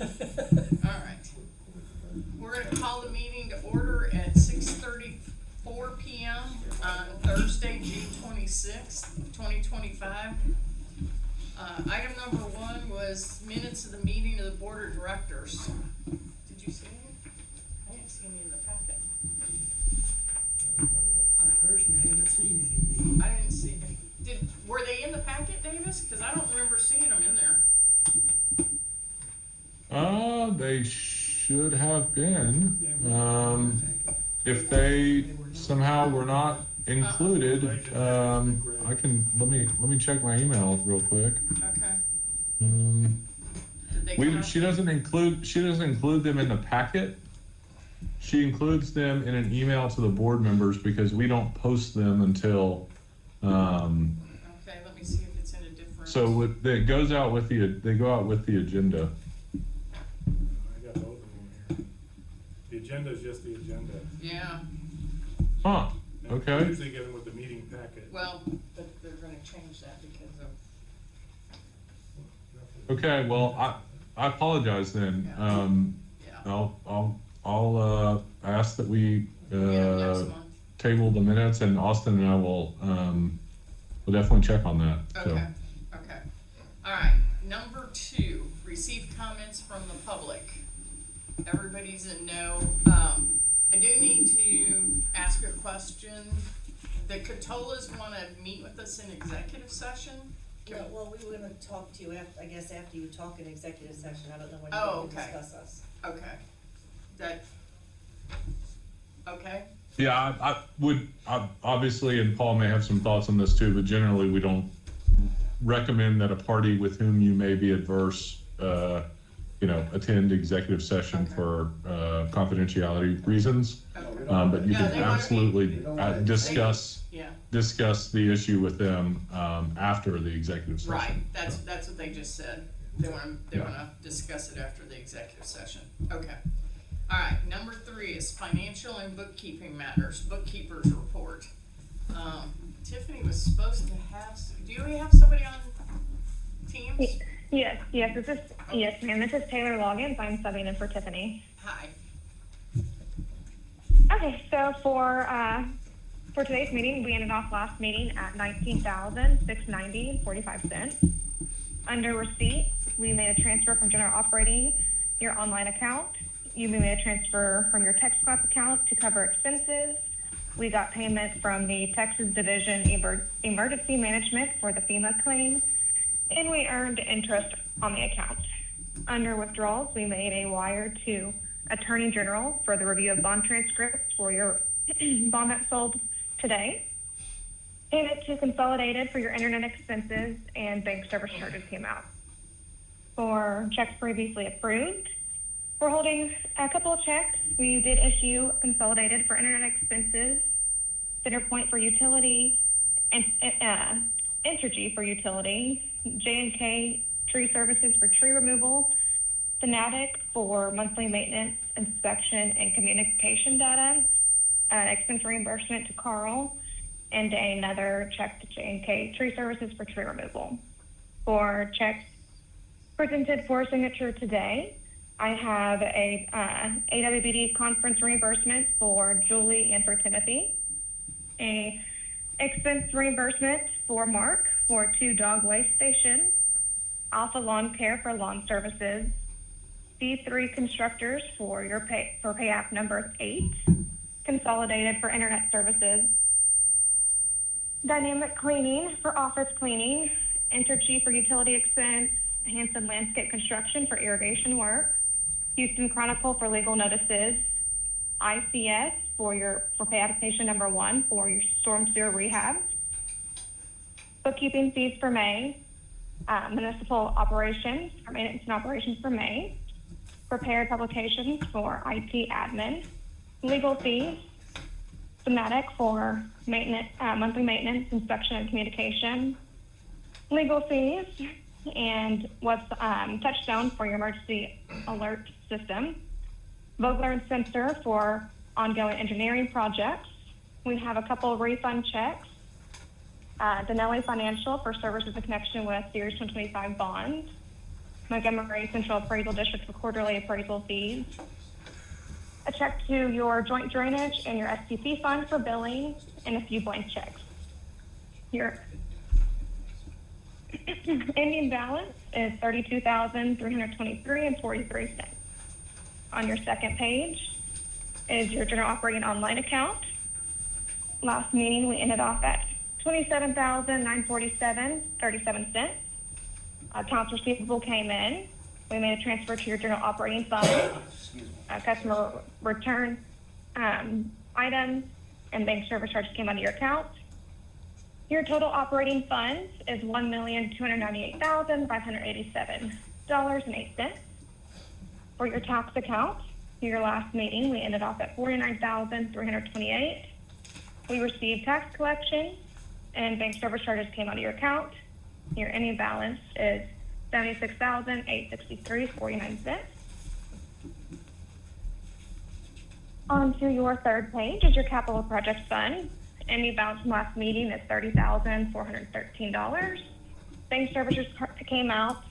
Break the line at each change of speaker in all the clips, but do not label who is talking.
All right. We're gonna call the meeting to order at 6:34 PM on Thursday, June 26th, 2025. Item number one was minutes of the meeting of the board of directors. Did you see any? I didn't see any in the packet.
I personally haven't seen anything.
I didn't see any. Were they in the packet, Davis? Cause I don't remember seeing them in there.
They should have been. If they somehow were not included, I can, let me check my email real quick.
Okay. Did they come out?
She doesn't include them in the packet. She includes them in an email to the board members because we don't post them until,
Okay, let me see if it's in a different.
so it goes out with they go out with the agenda.
I got both of them here. The agenda is just the agenda.
Yeah,
Huh,
And
okay.
Usually get them with the meeting packet.
well, but they're gonna change that because of,
Okay, well, I apologize then.
yeah,
I'll ask that we,
next month.
table the minutes, and Austin and I will, we'll definitely check on that, so.
Okay, okay. All right, number two, receive comments from the public. Everybody's in know. I do need to ask a question. The Catolas wanna meet with us in executive session?
Yeah, well, we were gonna talk to you after, I guess after you talk in executive session, I don't know when
Oh,
you can
okay.
discuss us.
Okay. That, okay,
Yeah, I would, obviously, and Paul may have some thoughts on this too, but generally, we don't recommend that a party with whom you may be adverse, attend executive session
Okay.
for confidentiality reasons.
okay.
But you
Yeah,
can
they wanna
absolutely
meet.
discuss
Yeah,
the issue with them after the executive session.
right, that's what they just said. They wanna discuss it after the executive session. Okay. All right, number three is financial and bookkeeping matters, bookkeeper's report. Tiffany was supposed to have, do you have somebody on Teams?
Yes, this is, yes, ma'am, this is Taylor Loggins. I'm subbing in for Tiffany.
Hi.
Okay, so for today's meeting, we ended off last meeting at $19,690.45. Under receipt, we made a transfer from general operating, your online account. You made a transfer from your text class account to cover expenses. We got payment from the Texas Division Emergency Management for the FEMA claim, and we earned interest on the account. Under withdrawals, we made a wire to Attorney General for the review of bond transcripts for your bond that sold today. Payment to Consolidated for your internet expenses, and bank service charges came out. For checks previously approved, we're holding a couple of checks. We did issue Consolidated for internet expenses, Centerpoint for utility, and Entergy for utility, J&K Tree Services for tree removal, Fanatic for monthly maintenance, inspection, and communication data, expense reimbursement to Carl, and another check to J&K Tree Services for tree removal. For checks presented for signature today, I have a AWBD conference reimbursement for Julie and for Timothy, a expense reimbursement for Mark for 2 dog waste stations, Alpha Lawn Care for lawn services, C3 Constructors for your pay app number 8, Consolidated for internet services, Dynamic Cleaning for office cleaning, Entergy for utility expense, Hanson Landscape Construction for irrigation work, Houston Chronicle for legal notices, ICS for pay application number 1 for your storm sewer rehab, bookkeeping fees for May, municipal operations for maintenance and operations for May, prepared publications for IT admin, legal fees, Thematic for maintenance, monthly maintenance, inspection, and communication, legal fees, and what's Touchstone for your emergency alert system, Vogler and Spencer for ongoing engineering projects. We have a couple of refund checks, Danelli Financial for services in connection with Series 125 bonds, Montgomery Central Appraisal District for quarterly appraisal fees, a check to your joint drainage and your STP fund for billing, and a few blank checks. Your ending balance is $32,323.43. On your second page is your general operating online account. Last meeting, we ended off at $27,947.37. Accounts receivable came in. We made a transfer to your general operating fund. Customer return items and bank service charges came out of your account. Your total operating funds is $1,298,587.08. For your tax account, your last meeting, we ended off at $49,328. We received tax collection and bank service charges came out of your account. Your ending balance is $76,863.49. On to your third page is your capital projects fund. Ending balance from last meeting is $30,413. Bank services came out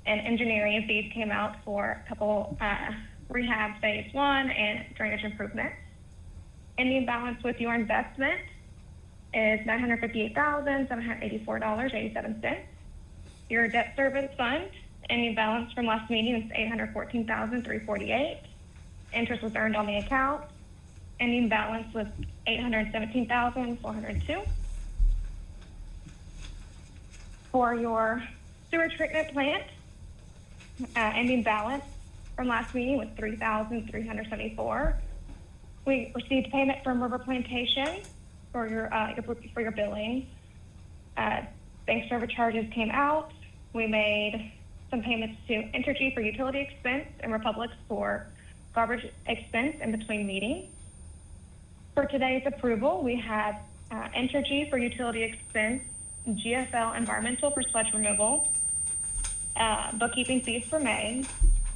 and engineering fees came out for a couple rehab phase 1 and drainage improvements. Ending balance with your investment is $958,784.87. Your debt service fund, ending balance from last meeting is $814,348. Interest was earned on the account. Ending balance was $817,402. For your sewer treatment plant, ending balance from last meeting was $3,374. We received payment from River Plantation for your billing. Bank service charges came out. We made some payments to Entergy for utility expense and Republic for garbage expense in between meetings. For today's approval, we have Entergy for utility expense, GFL Environmental for sludge removal, bookkeeping fees for May,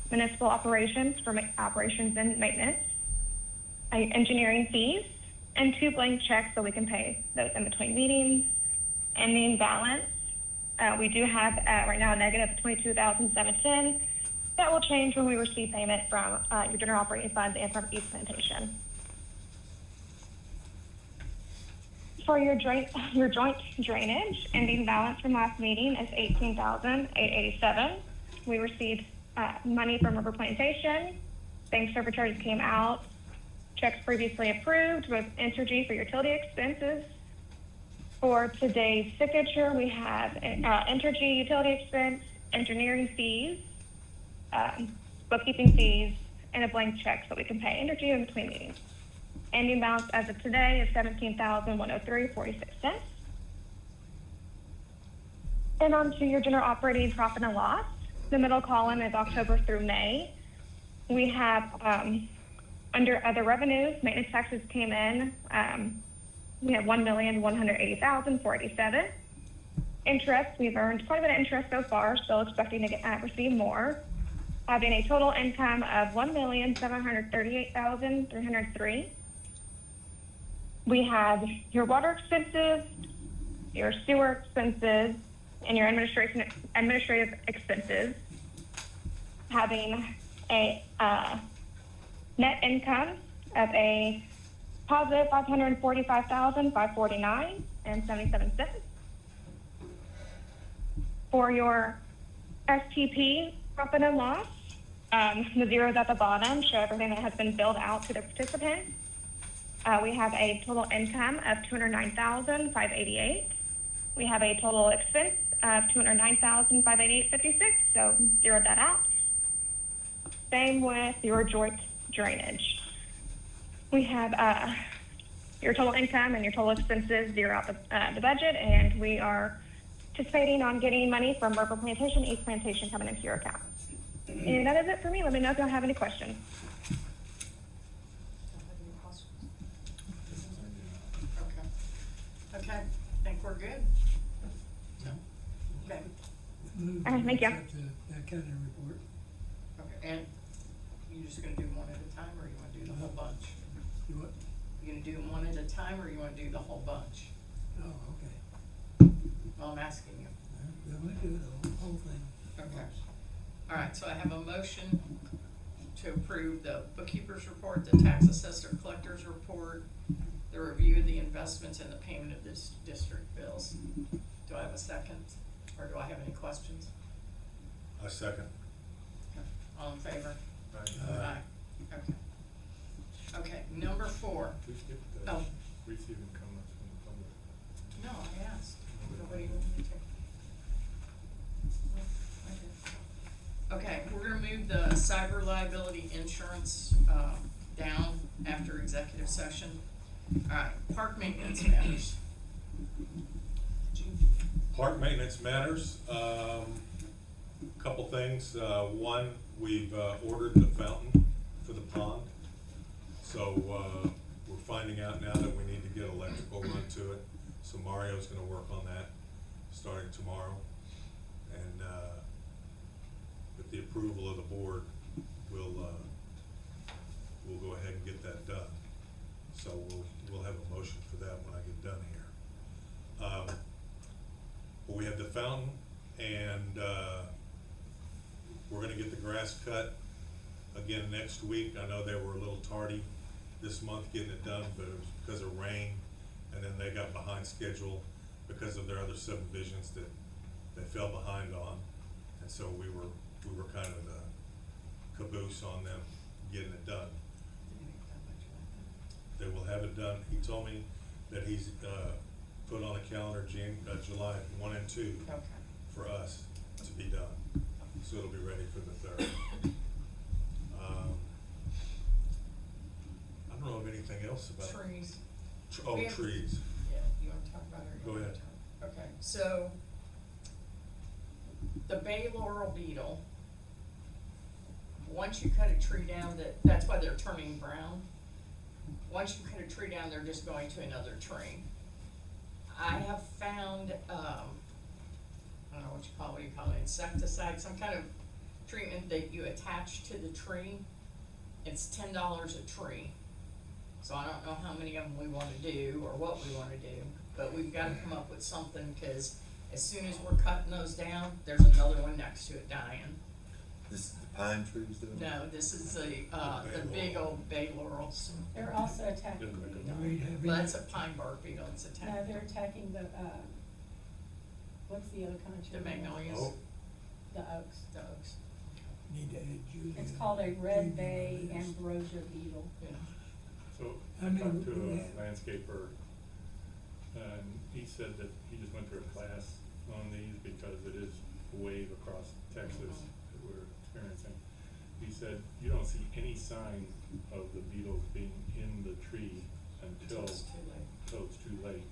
municipal operations for operations and maintenance, engineering fees, and 2 blank checks so we can pay those in between meetings. Ending balance, we do have right now a negative $22,710. That will change when we receive payment from your general operating fund and from East Plantation. For your joint drainage, ending balance from last meeting is $18,887. We received money from River Plantation. Bank service charges came out. Checks previously approved with Entergy for utility expenses. For today's signature, we have Entergy utility expense, engineering fees, bookkeeping fees, and a blank check so we can pay Entergy in between meetings. Ending balance as of today is $17,103.46. And on to your general operating profit and loss. The middle column is October through May. We have under other revenues, maintenance taxes came in. We have $1,180,487. Interest, we've earned quite a bit of interest so far, still expecting to receive more. Having a total income of $1,738,303. We have your water expenses, your sewer expenses, and your administrative expenses. Having a net income of a positive $545,549.77. For your STP profit and loss, the zeros at the bottom show everything that has been billed out to the participants. We have a total income of $209,588. We have a total expense of $209,588.56, so zero that out. Same with your joint drainage. We have your total income and your total expenses zero out the budget, and we are anticipating on getting money from River Plantation, East Plantation coming into your account. And that is it for me. Let me know if y'all have any questions.
Okay, I think we're good. Okay,
Move
All right, thank you.
to accept the accounting report.
okay, and you just gonna do one at a time, or you wanna do the whole bunch?
You what?
You gonna do them one at a time, or you wanna do the whole bunch?
Oh, okay.
Well, I'm asking you.
Well, we do the whole thing.
Okay. All right, so I have a motion to approve the bookkeeper's report, the tax assessor collector's report, the review of the investments, and the payment of this district bills. Do I have a second, or do I have any questions?
I second.
All in favor?
Right.
Aye. Okay. Okay, number 4.
We skipped the
Oh.
receiving comments from the public.
No, I asked. Nobody wanted to take. No, I did. Okay, we're gonna move the cyber liability insurance, down after executive session. Alright, park maintenance matters.
Park maintenance matters, couple things, one, we've, ordered the fountain for the pond. So, we're finding out now that we need to get electrical run to it, so Mario's gonna work on that, starting tomorrow. And, with the approval of the board, we'll go ahead and get that done. So we'll have a motion for that when I get done here. But we have the fountain, and, we're gonna get the grass cut again next week. I know they were a little tardy this month getting it done, but it was because of rain, and then they got behind schedule because of their other subdivisions that they fell behind on. And so we were kind of the caboose on them getting it done. They will have it done. He told me that he's, put on a calendar July 1 and 2
Okay.
for us to be done. So it'll be ready for the 3rd. I don't know of anything else about.
Trees.
Oh,
We have-
trees.
Yeah, you wanna talk about it? or you
Go
want me
ahead.
to? Okay, so the bay laurel beetle, once you cut a tree down, that's why they're turning brown. Once you cut a tree down, they're just going to another tree. I have found, I don't know what do you call it, insecticide, some kind of treatment that you attach to the tree. It's $10 a tree. So I don't know how many of them we wanna do or what we wanna do, but we've gotta come up with something, cause as soon as we're cutting those down, there's another one next to it dying.
This is the pine trees though?
No, this is the big old bay laurels.
They're also attacking
Do
the,
we have
Well,
any,
that's a pine bark beetle, it's a
no, they're attacking the, what's the other kind of tree?
The magnolias,
Oh,
The oaks.
the oaks,
need to add Julie?
It's called a red
Julie
bay
on this?
ambrosia beetle.
yeah.
So
How
I
many
talked to
do we
a
have?
landscaper, and he said that he just went through a class on these because it is a wave across Texas that we're experiencing. He said, you don't see any sign of the beetles being in the tree until
It's too late.
it's too late.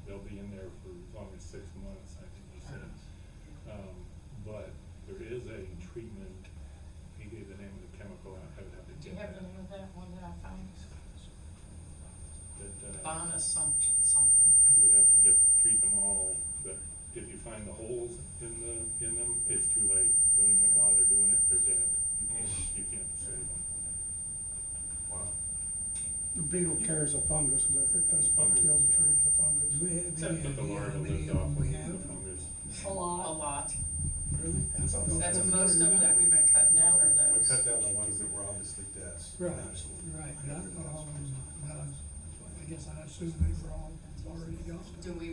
They'll be in there for as long as 6 months, I think he said. But there is a treatment, he gave the name of the chemical, I would have to
Do
get
you have
that.
the name of that one that I found?
That,
Bonus something.
you would have to treat them all, but if you find the holes in them, it's too late. Don't even bother doing it, they're dead. You can't save them.
wow.
The beetle carries a fungus with it, that's what kills the trees, the fungus.
Do we have
Except
any
that the
idea how
larva
many
lives
of
off
them
of
we
the
have?
fungus.
A
A
lot.
lot.
Really?
That's most of them that we've been cutting down are
We
those.
cut down the ones that were obviously dead.
Right.
Right, but I thought all of them, I guess I assumed they were all already gone.
Do we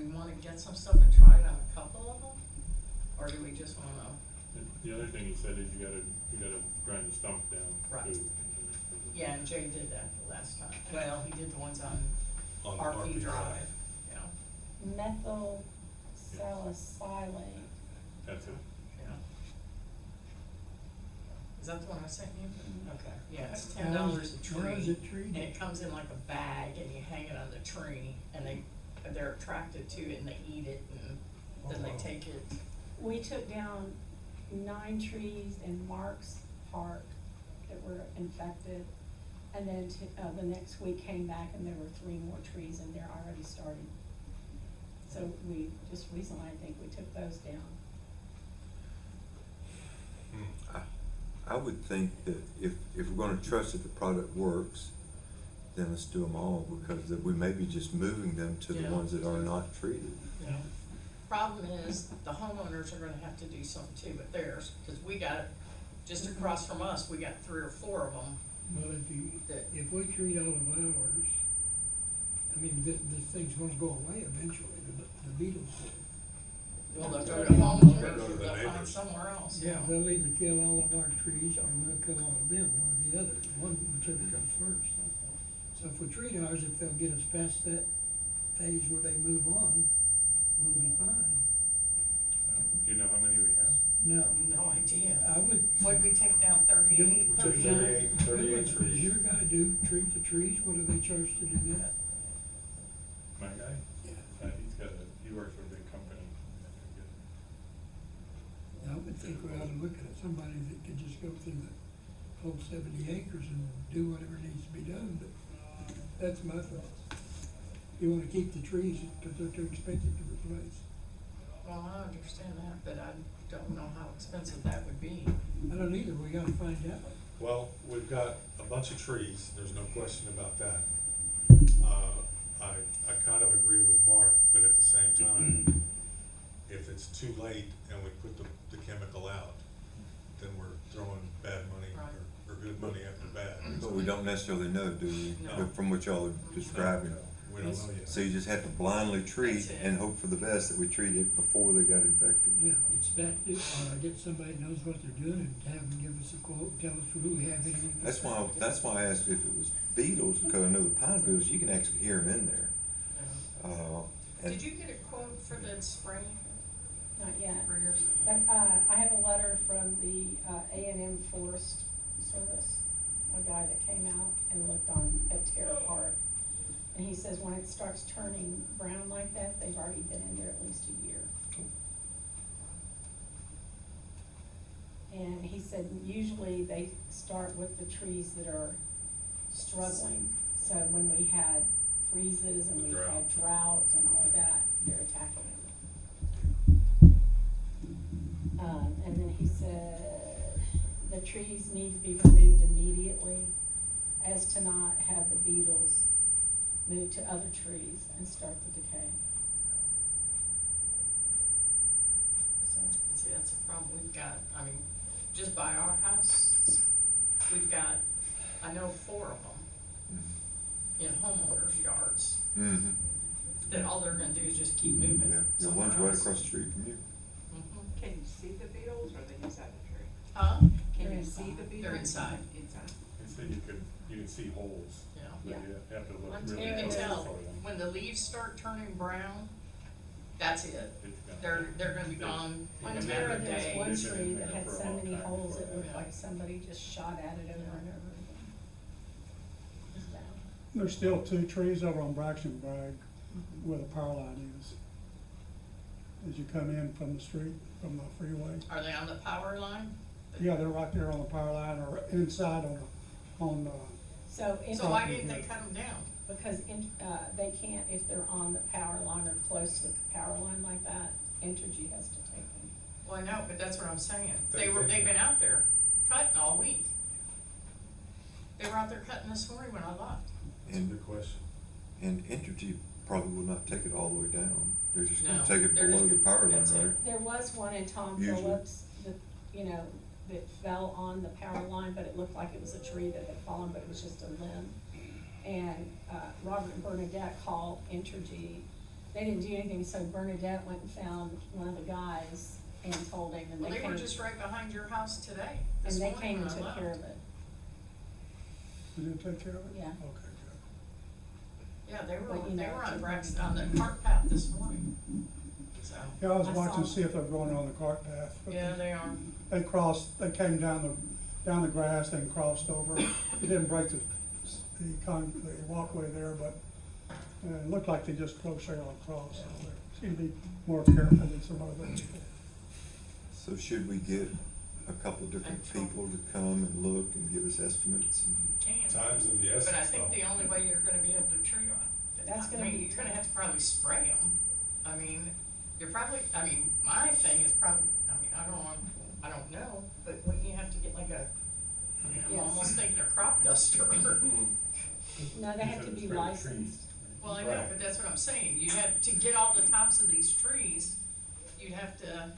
wanna get some stuff and try it on a couple of them? Or do we just wanna,
And the other thing he said is you gotta grind the stump down
Right.
too.
yeah, and Jay did that the last time. Well, he did the ones on
On
RP Drive, yeah,
Methyl salicylate.
That's it.
yeah. Is that the one I sent you? Okay, yeah, it's $10
How
a
is
tree.
it treated?
And it comes in like a bag and you hang it on the tree and they're attracted to it and they eat it and then they take it.
We took down 9 trees in Marks Park that were infected. And then the next week came back and there were 3 more trees and they're already starting. So we just recently, I think, we took those down.
I would think that if we're gonna trust that the product works, then let's do them all, because that we may be just moving them to the
Yeah.
ones that are not treated.
Yeah. Problem is, the homeowners are gonna have to do something too with theirs, cause we got, just across from us, we got 3 or 4 of them.
Well,
That-
if we treat all of ours, I mean, this thing's gonna go away eventually, the beetles will.
Well, they'll go to homeowners,
They'll go to
or
the
they'll find
neighbors.
somewhere else,
Yeah, they'll either kill all of our trees or they'll kill all of them, one or the other, whichever comes first. So if we treat ours, if they'll get us past that phase where they move on, we'll be fine.
Do you know how many we have?
No,
No idea.
I would.
What'd we take down, 38?
38
Does
trees.
your guy treat the trees? What do they charge to do that?
My guy?
Yeah.
He works for a big company.
I would think we ought to look at somebody that could just go through the whole 70 acres and do whatever needs to be done, but that's my thoughts. You wanna keep the trees, cause they're too expensive to replace.
Well, I understand that, but I don't know how expensive that would be.
I don't either, we gotta find out.
Well, we've got a bunch of trees, there's no question about that. I kind of agree with Mark, but at the same time, if it's too late and we put the chemical out, then we're throwing bad money or good money after bad.
But we don't necessarily know, do we?
No.
From what y'all are describing.
We don't know yet.
So you just have to blindly treat
That's it.
and hope for the best that we treat it before they got infected.
Yeah, inspect it, or get somebody that knows what they're doing and have them give us a quote, tell us who we have anyone.
That's why I asked if it was beetles, because I know the pine beetles, you can actually hear them in there. And
Did you get a quote for that spray
Not yet.
for yours?
But, I have a letter from the, A&M Forest Service, a guy that came out and looked at Terra Park. And he says when it starts turning brown like that, they've already been in there at least a year. And he said usually they start with the trees that are struggling. So when we had freezes and we
Drought.
had drought and all of that, they're attacking them. And then he said the trees need to be removed immediately as to not have the beetles move to other trees and start the decay. So,
See, that's a problem we've got, I mean, just by our house, we've got, I know 4 of them in homeowners' yards,
Mm-hmm.
that all they're gonna do is just keep moving
Yeah, the
somewhere
one's right
else.
across the street from you.
Mhm.
Can you see the beetles or are they inside the tree?
Huh?
Can
They're
you
inside.
see the beetles?
They're inside.
Inside.
They said you can see holes,
Yeah.
but
Yeah.
you have to look
You
really
can
close
tell,
for them.
when the leaves start turning brown, that's it.
It's gone.
They're gonna be gone in
on
a matter
Terra,
of
there's one
days.
They've been
tree
in
that
there
had
for a
so
long
many
time
holes,
before
it looked
that.
like somebody just shot at it over and over again. It's down.
There's still 2 trees over on Braxton where the power line is. As you come in from the street, from the freeway.
Are they on the power line?
Yeah, they're right there on the power line or inside on
So,
So why didn't they cut them down?
because they can't, if they're on the power line or close to the power line like that, Entergy has to take them.
Well, I know, but that's what I'm saying.
They've
They've been out there cutting all week. They were out there cutting this morning when I left.
That's a good question.
And Entergy probably will not take it all the way down. They're just
No,
gonna take it
they're
below
just-
the power line,
that's it.
right?
There was one in Tom
Usually.
Phillips that, that fell on the power line, but it looked like it was a tree that had fallen, but it was just a limb. And, Robert and Bernadette called Entergy. They didn't do anything, so Bernadette went and found one of the guys and told him, and
Well,
they
they were
came,
just right behind your house today,
and
this
they
morning
came
when
and
I
took
left.
care of it.
you didn't take care of it?
Yeah.
Okay,
Yeah, they were,
But, you
they
know,
were on
to-
Braxton, on the cart path this morning, so.
good. Yeah, I was
I
watching to
saw-
see if they're going on the cart path. but
Yeah, they are.
they came down the grass and crossed over. It didn't break the walkway there, but it looked like they just closed there across. So they seem to be more careful than some others.
So should we get a couple different people to come and look and give us estimates?
Can.
Time's of the essence,
But I think
though.
the only way you're gonna be able to treat them,
That's gonna be
you're gonna have to probably spray them. I mean, my thing is probably, I don't know, but wouldn't you have to get like I'm
Yes.
almost thinking a crop duster.
No, they have to be licensed.
Well, I know,
Right.
but that's what I'm saying, you have to get all the tops of these trees you'd have to,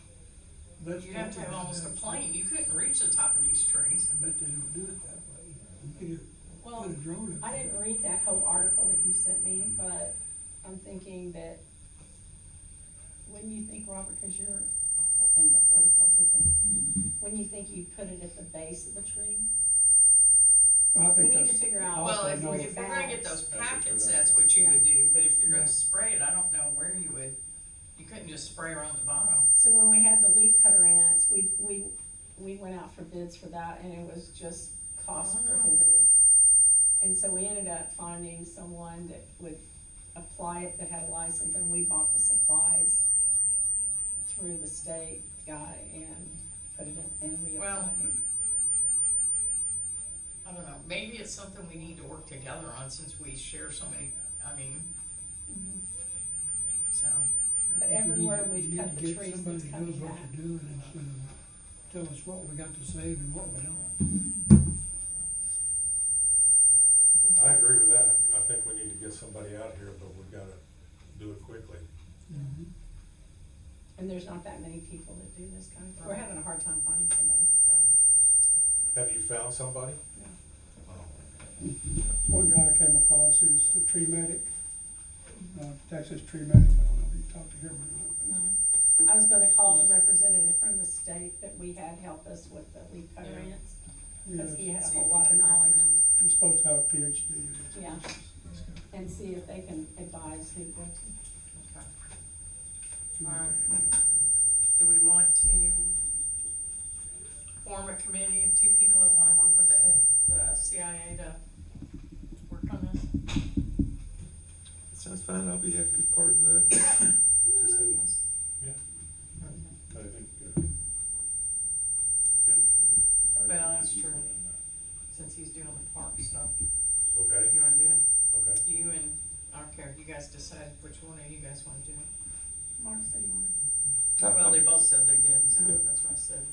That's
you'd have to have
probably
almost a
not-
plane, you couldn't reach the top of these trees.
I bet they don't do it that way. You could
Well,
put a drone up
I
there.
didn't read that whole article that you sent me, but I'm thinking that, wouldn't you think, Robert, cause you're in the horticulture thing, wouldn't you think you'd put it at the base of the tree?
I
We
think
need to
that's
figure out.
also
Well, if
another-
we're gonna get those
That's what
packets,
we're
that's what you would do, but if you're
Yeah.
gonna spray it, I don't know where you would, you couldn't just spray around the bottom.
So when we had the leaf cutter ants, we went out for bids for that, and it was just cost
Oh.
prohibitive. And so we ended up finding someone that would apply it, that had a license, and we bought the supplies through the state guy and put it in, and we
Well,
applied it.
I don't know, maybe it's something we need to work together on since we share so many, I mean,
Mhm.
so.
But
I think you
everywhere
need to-
we've
you need
cut
to
the
get
trees,
somebody
it's
that
coming
knows what
back.
they're doing instead of tell us what we got to save and what we don't.
I agree with that. I think we need to get somebody out here, but we've gotta do it quickly.
And there's not that many people that do this kind of, we're having a hard time finding somebody.
Have you found somebody?
Yeah.
Oh.
One guy I came across is the tree medic, Texas tree medic. I don't know if you talked to him or not.
No. I was gonna call the representative from the state that we had help us with the leaf cutter
Yeah.
ants,
Yeah,
cause he had a
See if
whole
you
lot of
can
knowledge,
recommend.
he's supposed to have a PhD.
Yeah.
That's good.
and see if they can advise who to go to.
Okay. Alright. Do we want to form a committee of two people that wanna work with the CIA to work on this?
Sounds fine, I'll be happy to be part of that.
Did you say yes?
Yeah,
Okay.
I think, Jim should be hired.
Well,
because
that's
he's
true.
doing that.
Since he's doing the park stuff,
Okay,
you wanna do it?
okay.
You and, I don't care, you guys decide which one of you guys wanna do it.
Mark said he wanted.
Well, they both said they did, so
Yeah.
that's what I said.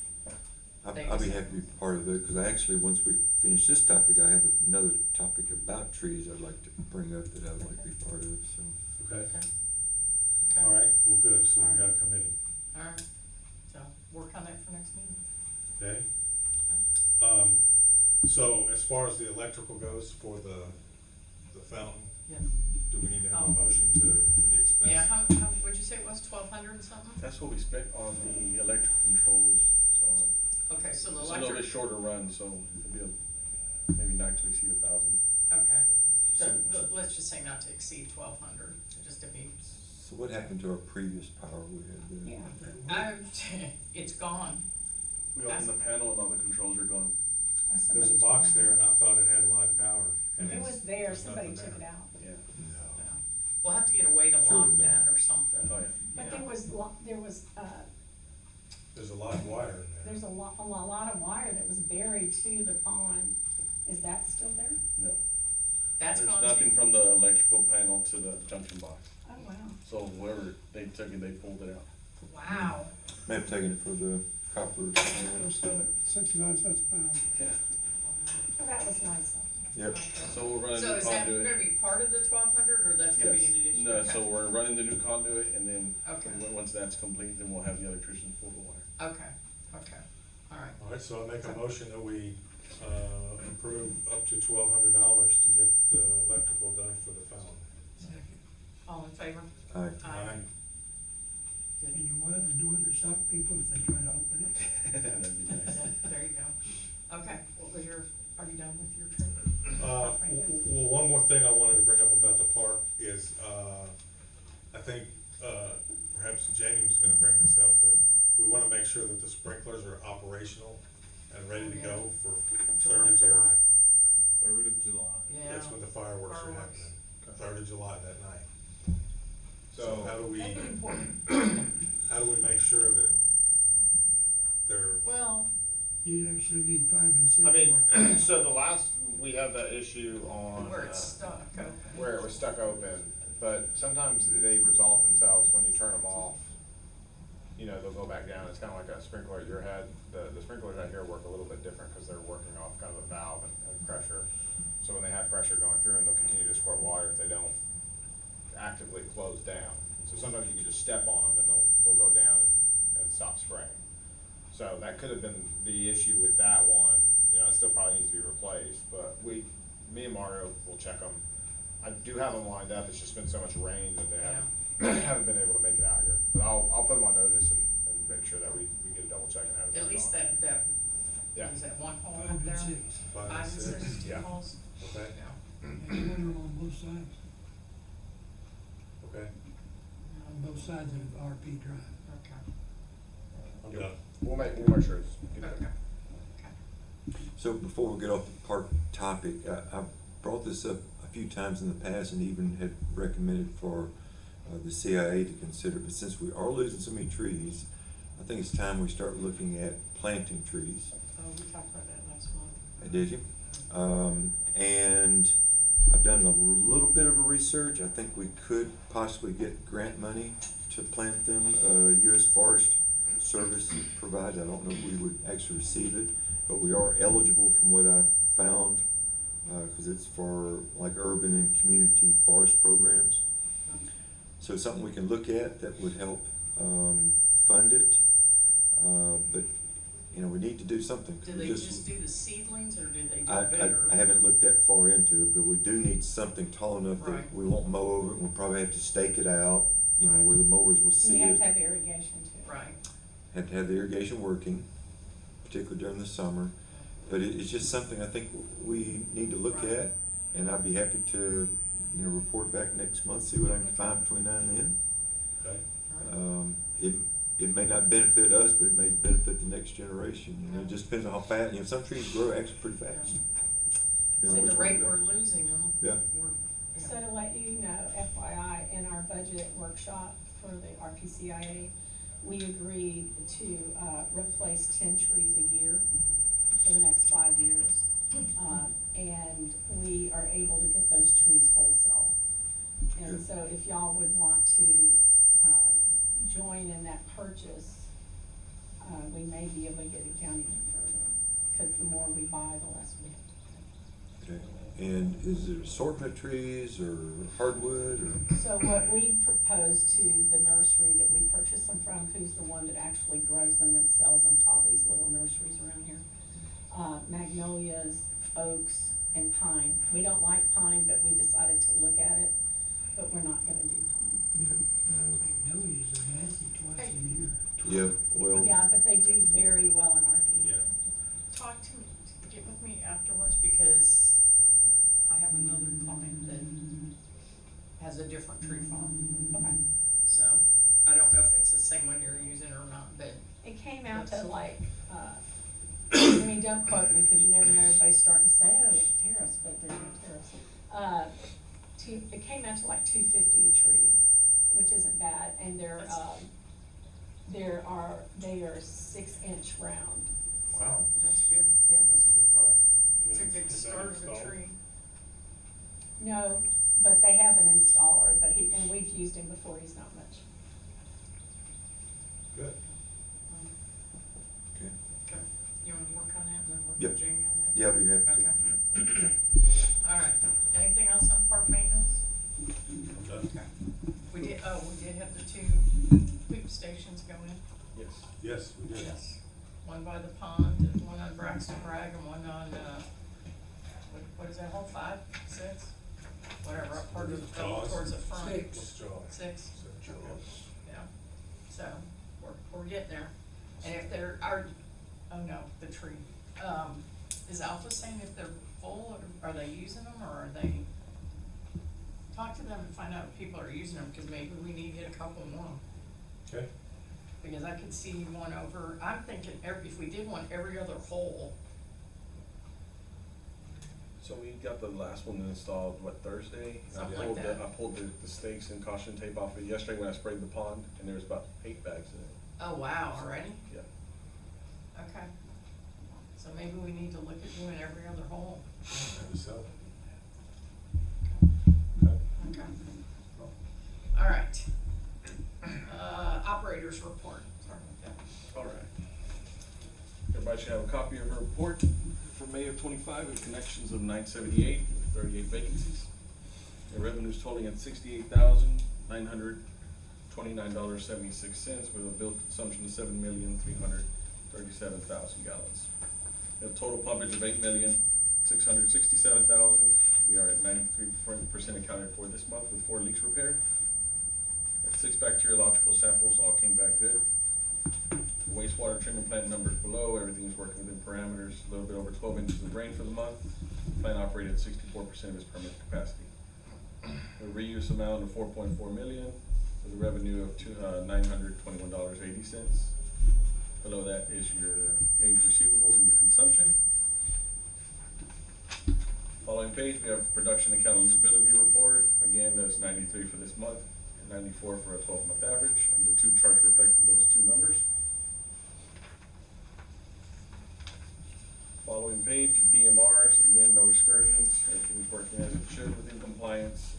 I'll be happy to be part of it, cause I actually, once we finish this topic, I have another topic about trees I'd like to bring up that I'd like to be part of, so.
Okay,
Okay.
all right, well, good, so we got a committee,
Alright, so work on that for next meeting.
okay? So as far as the electrical goes for the fountain,
Yeah.
do we need to have a
Oh.
motion for the expense?
Yeah, how, would you say it was 1,200 and something?
That's what we spent on the electrical controls, so
Okay, so the
it's a little bit
electric,
shorter run, so it'll be maybe not to exceed 1,000.
okay, so let's just say not to exceed 1,200, just to be,
So what happened to our previous power we had there?
Yeah.
it's gone.
We opened the panel and all the controls are gone.
Oh,
There's a box there and I thought it had live power. and
It
it's-
was there,
there's
somebody
nothing
took it
there.
out.
Yeah.
No.
Yeah. We'll have to get a way to
Sure,
lock
yeah.
that or something.
Oh, yeah.
But
Yeah.
there was,
There's a live wire in there.
there's a lot of wire that was buried to the pond. Is that still there?
No.
That's
There's
gone
nothing
too.
from the electrical panel to the junction box.
Oh, wow.
So whoever they took it, they pulled it out.
Wow.
May have taken it for the copper.
They'll sell it 69 cents a pound.
Yeah.
Oh, that was nice.
Yep.
So we're running
So
new
is that
conduit.
gonna be part of the 1,200 or that's gonna be
Yes.
in addition?
No,
Okay.
so we're running the new conduit and then
Okay.
once that's complete, then we'll have the electricians pull the wire.
Okay, alright.
All right, so I make a motion that we, approve up to $1,200 to get the electrical done for the fountain.
All in favor?
Aye.
Aye. Good.
And you wire the door that stop people if they try to open it.
That'd be nice.
Yeah, there you go. Okay, what was your, are you done with your trip?
Well, one more thing I wanted to bring up about the park is, I think, perhaps Jamie was gonna bring this up, but we wanna make sure that the sprinklers are operational and ready to go for 3rd of July.
3rd of July.
Yeah.
That's when the fireworks are
Fireworks.
happening, 3rd of July that night. So how do we,
That'd be important.
how do we make sure that they're,
Well,
You actually need 5 and 6.
I mean,
more.
so the last, we had that issue on.
where it's stuck, okay.
Where it was stuck open, but sometimes they resolve themselves when you turn them off. You know, they'll go back down, it's kinda like a sprinkler at your head. The sprinklers out here work a little bit different, cause they're working off kind of a valve and pressure. So when they have pressure going through them, they'll continue to squirt water if they don't actively close down. So sometimes you can just step on them and they'll go down and stop spraying. So that could have been the issue with that one, you know, it still probably needs to be replaced, but me and Mario will check them. I do have them lined up, it's just been so much rain that they haven't been able to make it out here. But I'll put them on notice and make sure that we get a double check and have it.
At least that,
Yeah.
is that one hole
Five
up
and
there?
six.
5 and
Five and
6.
six, two
Yeah.
holes?
Okay,
Yeah.
And you want them on both sides,
okay,
on both sides of RP Drive.
Okay.
I'm done.
We'll make sure it's good.
Okay.
So before we get off the park topic, I brought this up a few times in the past and even had recommended for the CIA to consider, but since we are losing so many trees, I think it's time we start looking at planting trees.
Oh, we talked about that last month.
Did you? And I've done a little bit of a research. I think we could possibly get grant money to plant them. U.S. Forest Service provides. I don't know if we would actually receive it, but we are eligible from what I found, because it's for like urban and community forest programs. So it's something we can look at that would help fund it. But you know, we need to do something. 'Cause
Do
we
they just do the seedlings, or do they do bigger?
I haven't looked that far into it, but we do need something tall enough that
Right.
we won't mow over it. We'll probably have to stake it out, you know,
Right.
where the mowers will
And
see
you have
it.
to have irrigation too.
Right.
Have to have the irrigation working, particularly during the summer. But it's just something I think we need to look
Right.
at, and I'd be happy to, you know, report back next month, see what I can find between now and then.
Okay,
It may not benefit us, but it may benefit the next generation, you know, it just depends on how fast, you know, some trees grow actually pretty fast. Depends on
So
which
the
one
rate
we go.
we're losing them.
Yeah.
So to let you know, FYI, in our budget workshop for the RPCIA, we agreed to, replace 10 trees a year for the next 5 years. And we are able to get those trees wholesale. And
Good.
so if y'all would want to, join in that purchase, we may be able to get it down even further. Cause the more we buy, the less we have to pay.
Okay, and is it assortment trees or hardwood or?
So what we propose to the nursery that we purchase them from, who's the one that actually grows them and sells them to all these little nurseries around here, magnolias, oaks, and pine. We don't like pine, but we decided to look at it, but we're not gonna do pine.
Magnolias are nasty twice a year.
Yeah, well.
Yeah, but they do very well in RP.
yeah,
Talk to me, get with me afterwards, because I have another client that has a different tree farm.
Okay.
So, I don't know if it's the same one you're using or not, but
It came out to like, I mean, don't quote me, cause you never know, everybody's starting to say, oh, tariffs, but there's no tariffs. It came out to like $250 a tree, which isn't bad, and they're, they are 6-inch round.
wow,
that's good.
Yeah.
that's a good price.
It's a good
Is that
start of a
installed?
tree.
No, but they have an installer, but and we've used him before, he's not much.
Good.
Okay.
Okay, you wanna work on that and then work
Yep.
with Jamie on that?
Yeah, I'll be happy to.
Okay. All right, anything else on park maintenance?
I'm done.
Okay. We did have the 2 poop stations go in.
Yes.
Yes, we did.
One by the pond, and one on Braxton Bragg, and one on, what is that, hole 5, 6? Whatever, up
Jaws.
towards the front.
Six.
Jaws.
6?
Jaws.
Yeah, so, we're getting there. And if there are, oh no, the tree. Is Alpha saying if they're full, or are they using them, or are they? Talk to them and find out if people are using them, cause maybe we need to get a couple more.
Okay,
Because I could see one over, I'm thinking if we did one every other hole,
So we got the last one installed, what, Thursday?
Something like that.
I pulled the stakes and caution tape off it yesterday when I sprayed the pond, and there was about 8 bags in it.
oh wow, already?
Yeah.
Okay. So maybe we need to look at doing every other hole.
and to sell it. Okay.
Okay. All right. Operators report. Sorry about that.
All right. Everybody should have a copy of her report for May of 25 with connections of 978 with 38 vacancies. And revenues totaling at $68,912. $29.76 with a bill consumption of 7,337,000 gallons. We have total pumpage of 8,667,000. We are at 93% accounted for this month with 4 leaks repaired. Had 6 bacteriological samples, all came back good. Wastewater treatment plant numbers below, everything is working within parameters, a little bit over 12 inches of rain for the month. Plant operated at 64% of its permit capacity. A reuse amount of $4.4 million with a revenue of $921.80. Below that is your aged receivables and your consumption. Following page, we have production accountability report. Again, that's 93 for this month, and 94 for a 12-month average, and the 2 charts reflected those 2 numbers. Following page, DMRs, again, no excursions, everything's working as it should within compliance.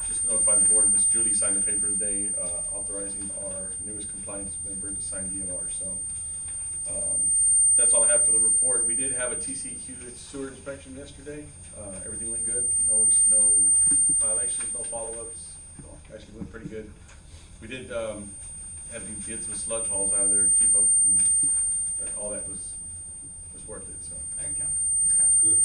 Just to notify the board, Ms. Julie signed a paper today authorizing our newest compliance member to sign DMR, so that's all I have for the report. We did have a TCQ sewer inspection yesterday. Everything went good, no violations, no follow-ups, actually went pretty good. We did have to get some sludge hauls out of there to keep up, and all that was worth it, so.
There you go, okay.
Good.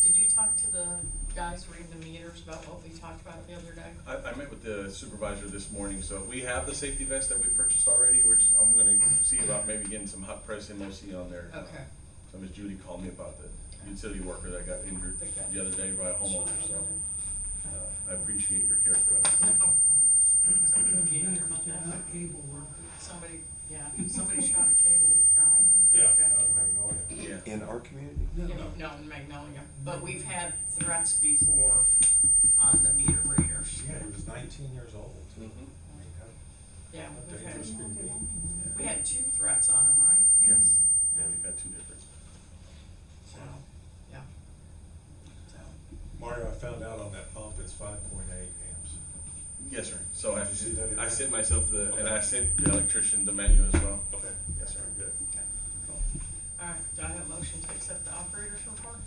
Did you talk to the guys reading the meters about what we talked about the other day?
I met with the supervisor this morning, so we have the safety vest that we purchased already, I'm gonna see about maybe getting some hot press MOC on there.
Okay.
So Ms. Judy called me about the utility worker that got injured the other day by a homeowner, so, I appreciate your care for us.
Somebody shot a cable guy.
Yeah, out of Magnolia.
Yeah.
In our community?
No, in Magnolia, but we've had threats before on the meter readers.
Yeah, he was 19 years old.
Mhm.
Yeah,
How
we've had,
dangerous can it be?
we had 2 threats on him, right?
Yes, yeah, we've had 2 different.
So, yeah. So,
Mario, I found out on that pump, it's 5.8 amps.
Yes, sir, so
Did you see that in
I
there?
sent myself and
Okay.
I sent the electrician the manual as well.
Okay.
Yes, sir.
Good.
okay. All right, do I have a motion to accept the operator's report?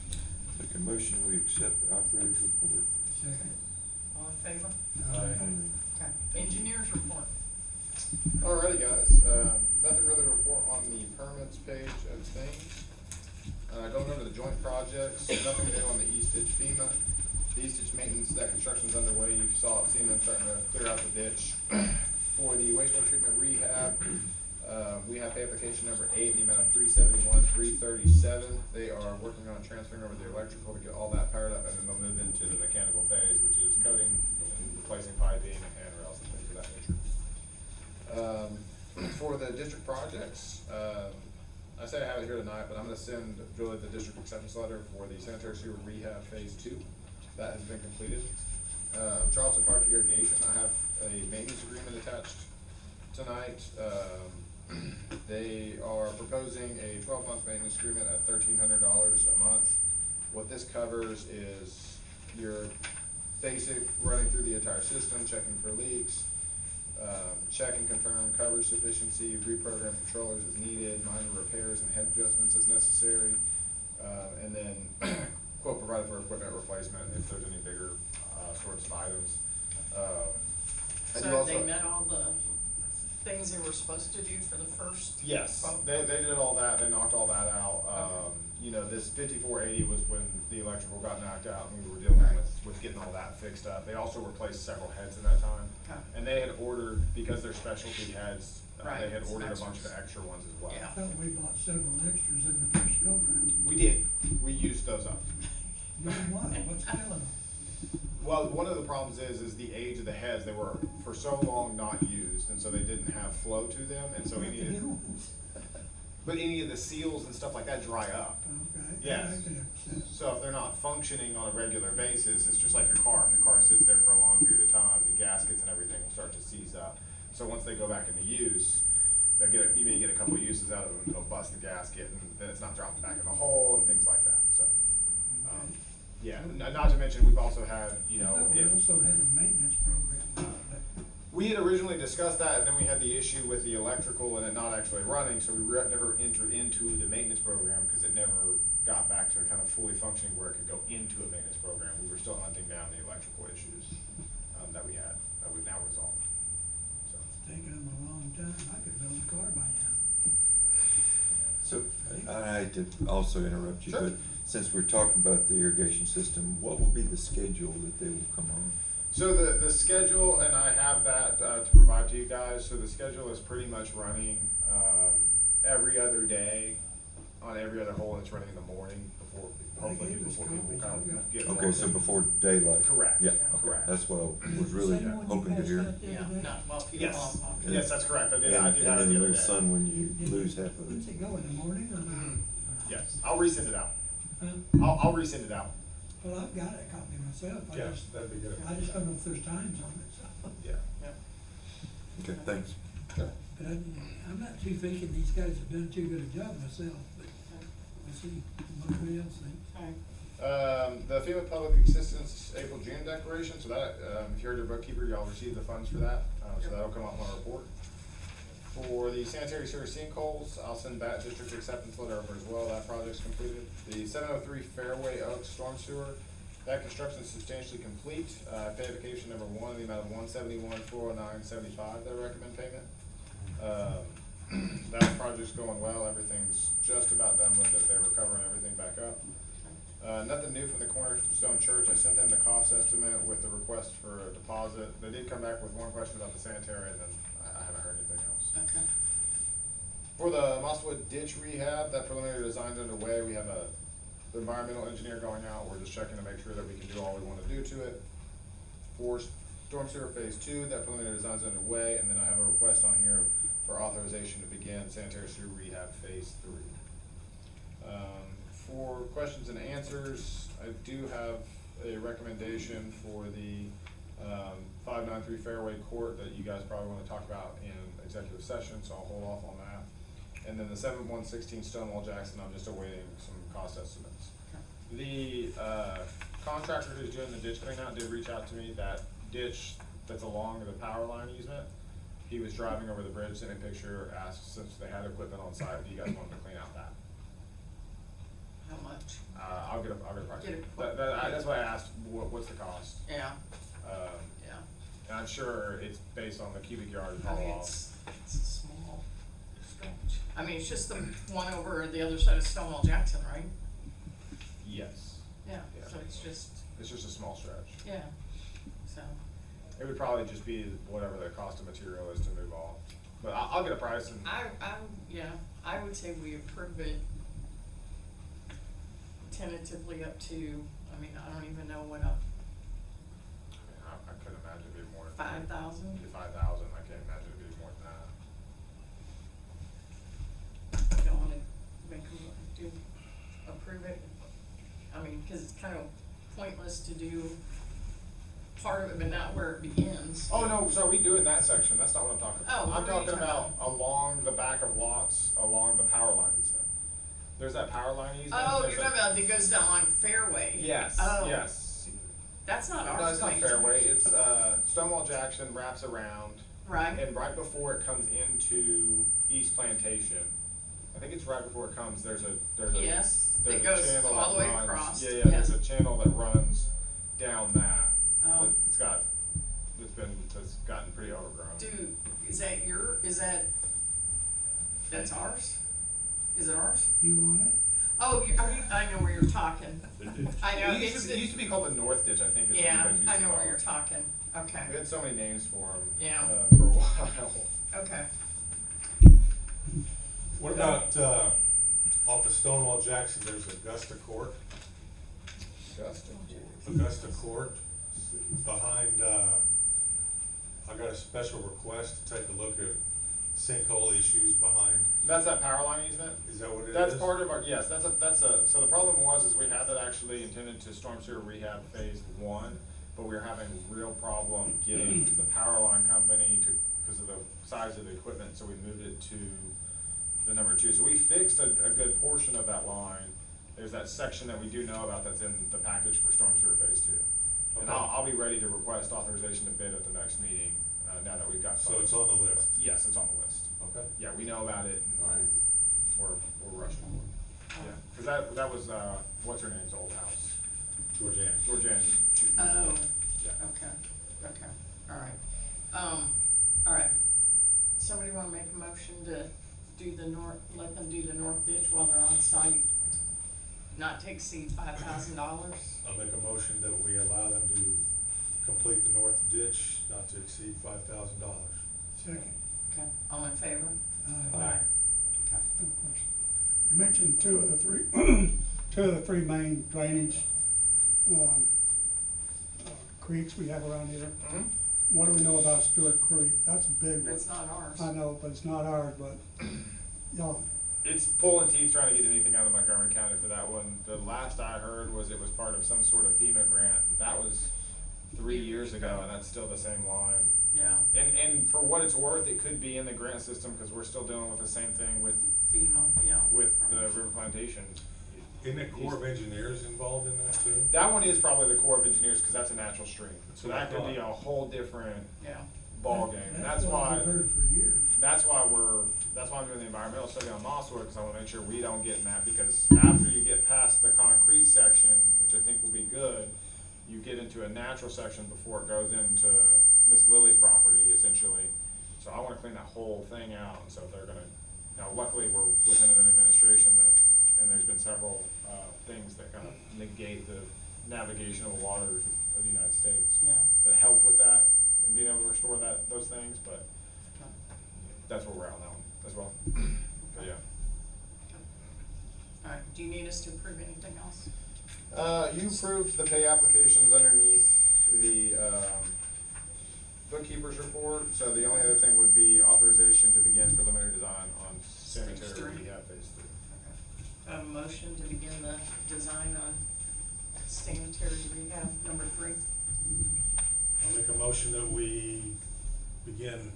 Make a motion, we accept the operator's report.
Second.
All in favor?
Aye.
Okay. Engineer's report.
Alrighty, guys, nothing really to report on the permits page of things. Going over the joint projects, nothing new on the East Ditch FEMA. The East Ditch maintenance, that construction's underway, you've seen them starting to clear out the ditch. For the wastewater treatment rehab, we have application number 8 in the amount of $371,337. They are working on transferring over the electrical to get all that powered up, and then they'll move into the mechanical phase, which is coating and replacing piping and handrails and things of that nature. For the district projects, I say I have it here tonight, but I'm gonna send Julie the district acceptance letter for the sanitary sewer rehab phase 2. That has been completed. Charleston Park irrigation, I have a maintenance agreement attached tonight. They are proposing a 12-month maintenance agreement at $1,300 a month. What this covers is your basic running through the entire system, checking for leaks, check and confirm coverage sufficiency, reprogram controllers as needed, minor repairs and head adjustments as necessary, and then quote provided for equipment replacement if there's any bigger sorts of items. I do
So have they
also-
met all the things they were supposed to do for the first?
Yes,
quote?
they did all that, they knocked all that out. You know, this 5480 was when the electrical got knocked out and we were dealing with getting all that fixed up. They also replaced several heads in that time.
Okay.
And they had ordered, because they're specialty heads,
Right,
they had ordered a
extras.
bunch of extra ones as well.
Yeah.
I thought we bought several extras in the first go round.
We did, we used those up.
Doing what? What's killing them?
Well, one of the problems is the age of the heads, they were for so long not used, and so they didn't have flow to them, and so
What
any
the
of,
hell?
but any of the seals and stuff like that dry up.
Okay.
Yes.
That can have sense.
So if they're not functioning on a regular basis, it's just like your car. If your car sits there for a long period of time, the gaskets and everything will start to seize up. So once they go back into use, you may get a couple of uses out of them, and they'll bust the gasket, and then it's not dropping back in the hole and things like that, so. Yeah, not to mention, we've also had, you
I
know,
thought we
if,
also had a maintenance program.
we had originally discussed that, and then we had the issue with the electrical and it not actually running, so we never entered into the maintenance program, because it never got back to kind of fully functioning where it could go into a maintenance program. We were still hunting down the electrical issues, that we had, that we've now resolved.
taking them a long time. I could build a car by now.
So, I hate to also interrupt you,
Sure.
but since we're talking about the irrigation system, what will be the schedule that they will come on?
So the schedule, and I have that, to provide to you guys, so the schedule is pretty much running, every other day on every other hole, and it's running in the morning before, hopefully
gave us
before people
copies.
kind
I've
of
got-
get.
Okay, so before daylight?
Correct.
Yeah, okay,
Correct.
that's what I was really
Same one you
hoping to
passed
hear.
out the
Yeah,
other day?
not, well, people
Yes,
off.
yes, that's correct, I did have
And
it
then
the other
there's
day.
sun when you lose half of
When's
it.
it go, in the morning or?
Yes, I'll resend it out.
Huh?
I'll resend it out.
Well, I've got a copy myself.
Yeah, that'd be good.
I just don't know if there's times on it, so.
Yeah.
Okay, thanks.
But I'm not too thinking these guys have done too good a job myself, but we'll see what everybody else thinks.
The FEMA Public Assistance April, June declaration, so that, if you're your bookkeeper, y'all received the funds for that, so that'll come out in my report. For the sanitary sewer sinkholes, I'll send that district acceptance letter over as well, that project's completed. The 703 Fairway Oaks Storm Sewer, that construction is substantially complete. Pay application number 1 in the amount of $171,409.75, that I recommend payment. That project's going well, everything's just about done with it, they were covering everything back up. Nothing new from the Cornerstone Church, I sent them the cost estimate with the request for a deposit. They did come back with one question about the sanitary, and then I haven't heard anything else.
Okay.
For the Mosswood ditch rehab, that preliminary design's underway, we have the environmental engineer going out, we're just checking to make sure that we can do all we wanna do to it. For storm sewer phase 2, that preliminary design's underway, and then I have a request on here for authorization to begin sanitary sewer rehab phase 3. For questions and answers, I do have a recommendation for the 593 Fairway Court that you guys probably wanna talk about in executive session, so I'll hold off on that. And then the 7116 Stonewall Jackson, I'm just awaiting some cost estimates. The contractor who's doing the ditch clean out did reach out to me. That ditch that's along the power line easement, he was driving over the bridge, sent me a picture, asked since they had equipment on site, do you guys want to clean out that?
How much?
I'll get a price.
Get a-
That's why I asked, what's the cost?
Yeah,
Um,
yeah.
And I'm sure it's based on the cubic yard
I
haul
mean,
off.
it's a small stretch. I mean, it's just the one over the other side of Stonewall Jackson, right?
Yes,
Yeah,
Yeah.
so it's just,
it's just a small stretch.
yeah, so.
It would probably just be whatever the cost of material is to move off. But I'll get a price and.
Yeah, I would say we approve it tentatively up to, I mean, I don't even know what up,
I couldn't imagine it'd be more.
5,000?
Maybe 5,000, I can't imagine it'd be more than that.
I don't wanna make them do, approve it. I mean, cause it's kind of pointless to do part of it, but not where it begins.
Oh, no, so are we doing that section? That's not what I'm talking about.
Oh, what
I'm
are you
talking
talking
about along the back of lots, along the power line easement. There's that power line easement.
Oh,
there's
you're
that-
talking about that goes down like Fairway?
Yes,
Oh,
yes.
that's not ours.
No, it's not
to maintain.
Fairway, it's, Stonewall Jackson wraps around.
Right.
And right before it comes into East Plantation, I think it's right before it comes, there's a
Yes,
there's
it
a
goes
channel
all the
that
way
runs-
across.
Yeah,
Yes.
there's a channel that runs down that.
Oh.
That's gotten pretty overgrown.
Dude, that's ours? Is it ours?
You want it?
Oh, I know where you're talking. I know,
It
it's,
used to be called the North Ditch, I think is what you
yeah,
guys used
I
to
know
call
where
it.
you're talking. Okay,
We had so many names for them.
Yeah.
For a while.
okay.
What about, off of Stonewall Jackson, there's Augusta Court, Augusta Court, behind, I got a special request to take a look at sinkhole issues behind,
That's that power line easement?
is that what it is?
That's part of our, yes, so the problem is we had that actually intended to storm sewer rehab phase 1, but we were having a real problem getting the power line company to, because of the size of the equipment, so we moved it to the number 2. So we fixed a good portion of that line. There's that section that we do know about that's in the package for storm sewer phase 2. And
Okay.
I'll be ready to request authorization to bid at the next meeting, now that we've got.
So it's on the list?
Yes, it's on the list.
Okay.
Yeah, we know about it, and
Alright.
we're rushing. Yeah, cause that was, what's her name's old house?
Georgiana.
Georgiana.
Oh,
Yeah.
okay, alright. Alright, somebody wanna make a motion to do the let them do the north ditch while they're on site? Not to exceed $5,000?
I'll make a motion that we allow them to complete the north ditch, not to exceed $5,000.
Second.
Okay, all in favor?
Aye.
Okay.
No question. You mentioned two of the three main drainage, creeks we have around here.
Mhm.
What do we know about Stewart Creek? That's a big one.
That's not ours.
I know, but it's not ours, but, y'all,
It's pulling teeth trying to get anything out of Montgomery County for that one. The last I heard was it was part of some sort of FEMA grant, but that was 3 years ago, and that's still the same line.
Yeah,
And for what it's worth, it could be in the grant system, cause we're still dealing with the same thing with
FEMA, yeah.
the River Plantation.
Isn't the Corps of Engineers involved in that too?
That one is probably the Corps of Engineers, cause that's a natural stream, so
That's
that
what I
could be a
thought.
whole different
Yeah,
ballgame, and
That's what I've heard for years.
that's why I'm doing the environmental study on Mosswood, cause I wanna make sure we don't get in that, because after you get past the concrete section, which I think will be good, you get into a natural section before it goes into Miss Lily's property essentially. So I wanna clean that whole thing out, and so if they're gonna, now luckily we're within an administration that, and there's been several, things that kind of negate the navigation of the waters of the United States.
yeah.
That help with that, and being able to restore those things, but
Okay.
that's where we're at on that one as well. But yeah.
Alright, do you need us to approve anything else?
You approved the pay applications underneath the, bookkeeper's report, so the only other thing would be authorization to begin preliminary design on
Stage
sanitary
three.
rehab phase 3.
I have a motion to begin the design on sanitary rehab number 3.
I'll make a motion that we begin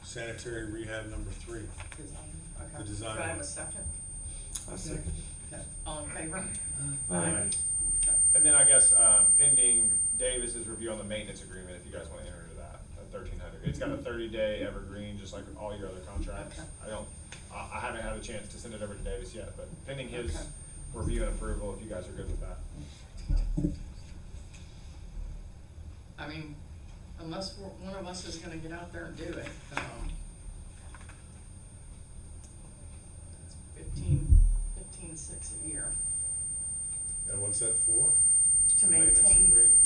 sanitary rehab number 3.
Design, okay.
The design.
Do I have a second?
I second.
Okay, all in favor?
Aye.
Okay.
And then I guess, pending Davis's review on the maintenance agreement, if you guys wanna enter into that, at 1,300. It's got a 30-day evergreen, just like all your other contracts.
Okay.
I haven't had a chance to send it over to Davis yet, but pending his
Okay.
review and approval, if you guys are good with that.
I mean, unless one of us is gonna get out there and do it, it's 15,600 a year
And what's that for?
to
Maintenance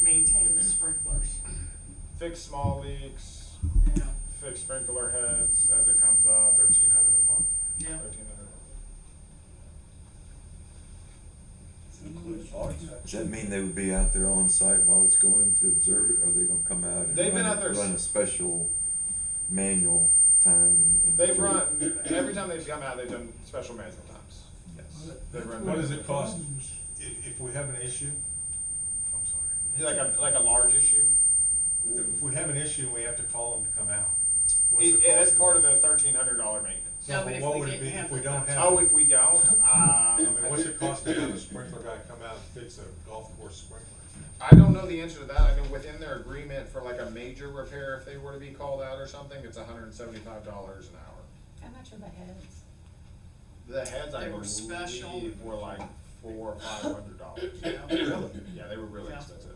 maintain the sprinklers.
Fix small leaks,
Yeah,
fix sprinkler heads as it comes up.
1,300 a month.
yeah.
1,300.
Does that mean they would be out there on site while it's going to observe it, or are they gonna come out and
They've been out there
run a special manual time? and
They've
observe
run,
it?
every time they've come out, they've done special manual times. Yes. They run.
What does it cost if we have an issue? I'm sorry.
Like a large issue?
If we have an issue and we have to call them to come out, what's the cost?
That's part of the $1,300 maintenance.
No, but
but
if
what
we
would it
didn't
be
have
if we
the-
don't have?
Oh, if we don't,
I mean, what's it cost to have a sprinkler guy come out and fix a golf course sprinkler?
I don't know the answer to that. I mean, within their agreement for like a major repair, if they were to be called out or something, it's $175 an hour.
How much are the heads?
The heads, I
They were special.
believe, were like $400 or $500.
Yeah.
Really?
Yeah, they were really
Yeah.
expensive.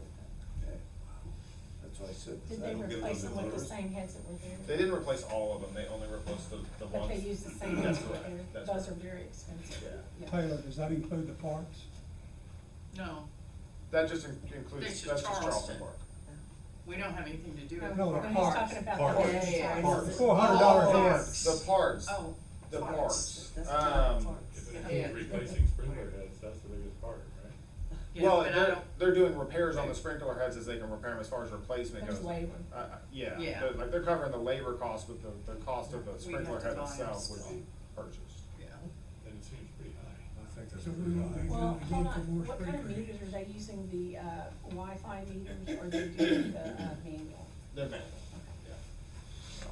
That's why I said.
Did
I
they
don't get
replace
those
them with the
orders.
same heads that were there?
They didn't replace all of them. They only replaced the
But
ones.
they used the same
That's
heads that were
correct.
there?
That's
Those are
correct.
very expensive.
Yeah.
Taylor, does that include the parts?
No,
That just includes,
It's just
that's just Charleston
Charleston.
Park.
we don't have anything to do with
No,
it.
the
he's
parts.
talking about
Parts.
the heads.
Yeah,
Parts.
$400
Oh,
heads.
The parts,
Oh,
the parts.
That's parts.
If
Yeah.
it's replacing sprinkler heads, that's the biggest part, right?
yeah,
Well,
but I
they're,
don't,
they're doing repairs on the sprinkler heads as they can repair them as far as replacement
There's
goes.
labor.
Yeah,
Yeah.
Like they're covering the labor cost, but the cost of the
We
sprinkler
have to
head
buy
itself
them
would be purchased.
yeah.
Then it seems pretty high.
I think that's
So
pretty
we
high.
might-
Well,
Again,
hold
for
on,
more
what kind of
sprinkler.
meters, are they using the, Wi-Fi meters, or are they doing the, manual?
They're manual, yeah.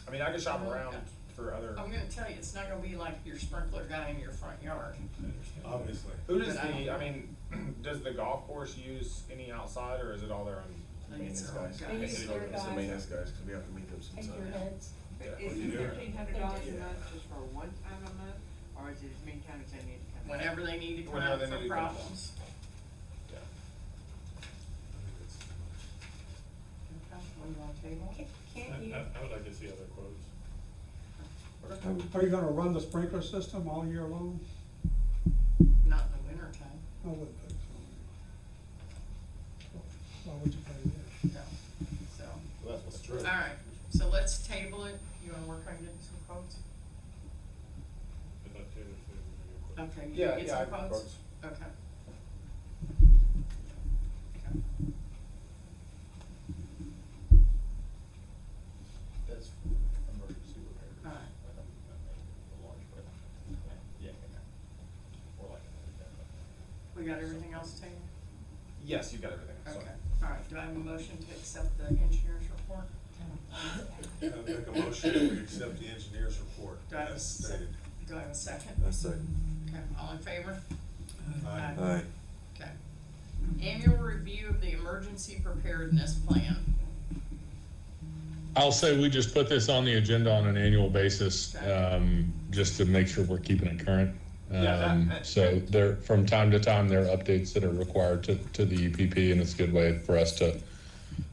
I mean, I could shop around for other,
I'm gonna tell you, it's not gonna be like your sprinkler guy in your front yard.
I understand.
Obviously.
who does
But I
the,
don't-
I mean, does the golf course use any outside, or is it all their own
I think it's
maintenance
their own
guys?
guys.
They use
It's
their
the
guys,
maintenance guys, cause we have to meet them
take
sometimes.
your heads.
Yeah.
Is
What do you
it
do?
$1,300 a month just for one time a month, or is it as many times they need to come? in?
Whenever they need to come
Whenever
out
they
for
need to come out.
problems.
Yeah.
I think it's too much.
Okay, what do you want to table?
Can
Can't you,
I would like to see other quotes.
Are you gonna run the sprinkler system all year long?
Not in the winter time,
I wouldn't think so. Why would you pay that?
no, so.
Well, that's what's true.
All right, so let's table it. You wanna work on getting some quotes?
I thought Taylor said we were gonna get quotes.
Okay, you
Yeah,
get
yeah, I
some
have
quotes?
quotes.
Okay. Okay.
That's emergency repair.
All right. We got everything else taken?
Yes, you got everything, sorry.
Okay, all right, do I have a motion to accept the engineer's report?
I make a motion that we accept the engineer's report
Do I have a
as
se-
stated.
Do I have a second?
I second.
Okay, all in favor?
Aye.
Aye.
Okay. Annual review of the emergency preparedness plan.
I'll say we just put this on the agenda on an annual basis, just to make sure we're keeping it current. So there, from time to time, there are updates that are required to the EPP, and it's a good way for us to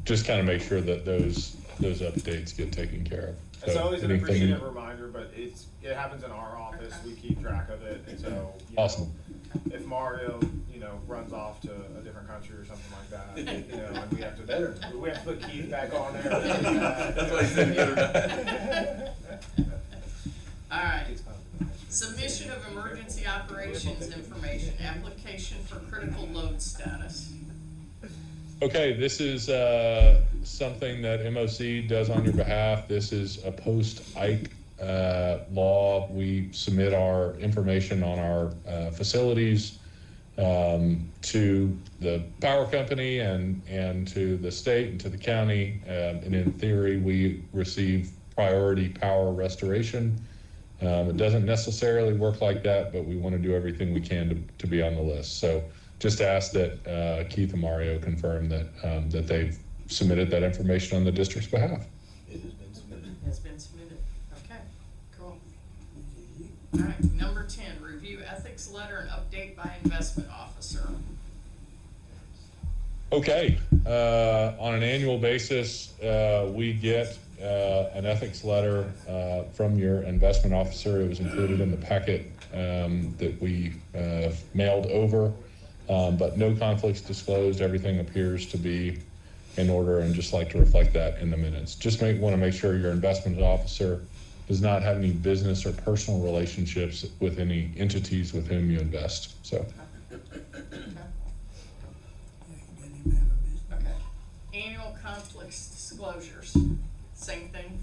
just kind of make sure that those updates get taken care of.
It's
So
always an
anything-
appreciative reminder, but it happens in our office, we keep track of it, and so, you know,
Awesome.
if Mario, runs off to a different country or something like that, and we have to put Keith back on there.
That's why he said the other
All right. Submission of emergency operations information, application for critical load status.
Okay, this is something that MOC does on your behalf. This is a post-Ike law. We submit our information on our facilities to the power company and to the state and to the county. And in theory, we receive priority power restoration. It doesn't necessarily work like that, but we want to do everything we can to be on the list. So just ask that Keith and Mario confirm that that they've submitted that information on the district's behalf.
It has been submitted.
Has been submitted. Okay, cool. All right, number 10, review ethics letter and update by investment officer.
Okay, on an annual basis, we get an ethics letter from your investment officer. It was included in the packet that we mailed over, but no conflicts disclosed. Everything appears to be in order, and just like to reflect that in the minutes. Just want to make sure your investment officer does not have any business or personal relationships with any entities with whom you invest. So.
Okay. Okay. Annual conflicts disclosures, same thing?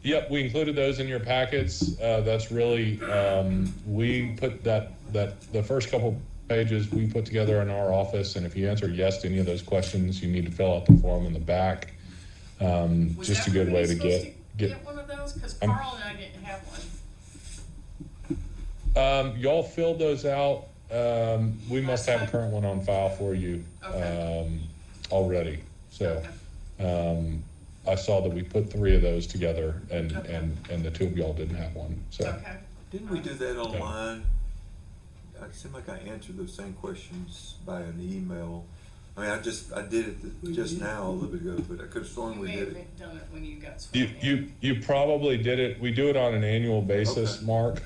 Yep, we included those in your packets. That's really, we put the first couple pages we put together in our office, and if you answer yes to any of those questions, you need to fill out the form in the back. Just a good way to get
one of those? Because Carl and I didn't have one.
y'all filled those out. We must have a current one on file for you already. So I saw that we put 3 of those together, and the 2 of y'all didn't have one. So
Okay.
Didn't we do that online? It seemed like I answered those same questions by an email. I mean, I did it just now, a little bit ago, but I could have sworn
You
we
may
did
have
it.
done it when you got sworn in.
You probably did it. We do it on an annual basis,
Okay.
Mark,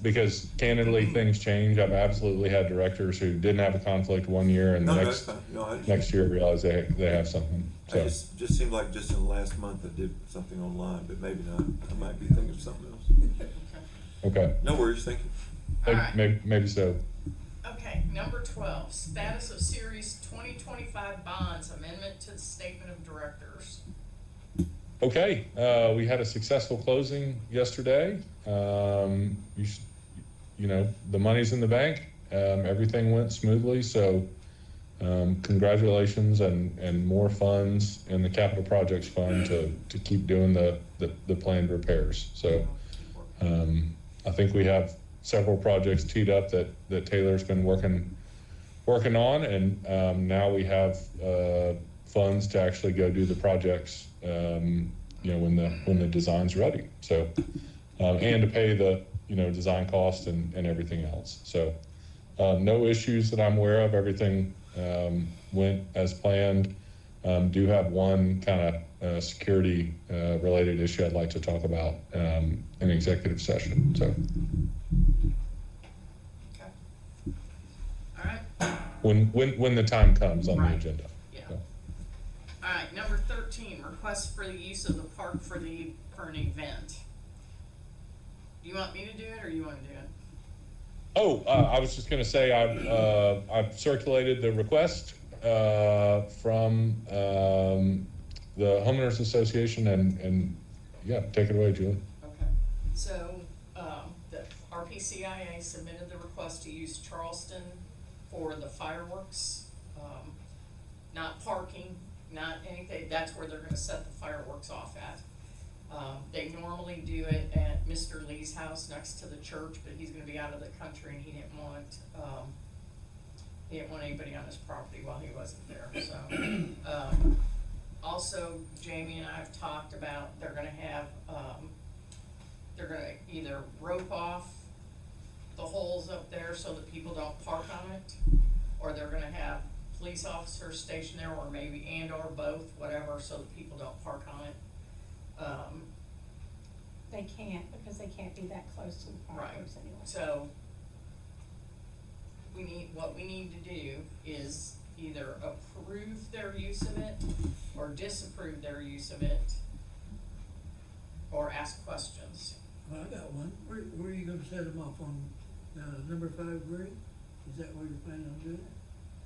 because candidly things change. I've absolutely had directors who didn't have a conflict one year, and
No,
the
that's fine. No,
next year realize they have something.
I
So
just seemed like just in the last month I did something online, but maybe not. I might be thinking of something else.
okay,
No worries, thank you.
All right.
maybe so.
Okay, number 12, status of Series 2025 bonds, amendment to the statement of directors.
Okay, we had a successful closing yesterday. The money's in the bank. Everything went smoothly, so congratulations and more funds in the capital projects fund to keep doing the planned repairs. So I think we have several projects teed up that Taylor's been working on, and now we have funds to actually go do the projects when the design's ready. So and to pay the design cost and everything else. So no issues that I'm aware of. Everything went as planned. do have one kind of security related issue I'd like to talk about in executive session. So
Okay. All right.
when the time comes on the
Right.
agenda.
Yeah.
So.
All right, number 13, request for the use of the park for an event. Do you want me to do it, or you wanna do it?
Oh, I was just gonna say, I've circulated the request, from, the homeowners association and, yeah, take it away, Julie.
Okay, so, the RPCIA submitted the request to use Charleston for the fireworks. Not parking, not anything, that's where they're gonna set the fireworks off at. They normally do it at Mr. Lee's house next to the church, but he's gonna be out of the country and he didn't want anybody on his property while he wasn't there, so. Also, Jamie and I have talked about, they're gonna either rope off the holes up there so that people don't park on it, or they're gonna have police officers stationed there, or maybe, and or both, whatever, so that people don't park on it.
They can't, because they can't be that close to the fireworks anyway.
So, what we need to do is either approve their use of it, or disapprove their use of it, or ask questions.
Well, I got one. Where are you gonna set them off on, number 5 green? Is that where you're planning on doing it?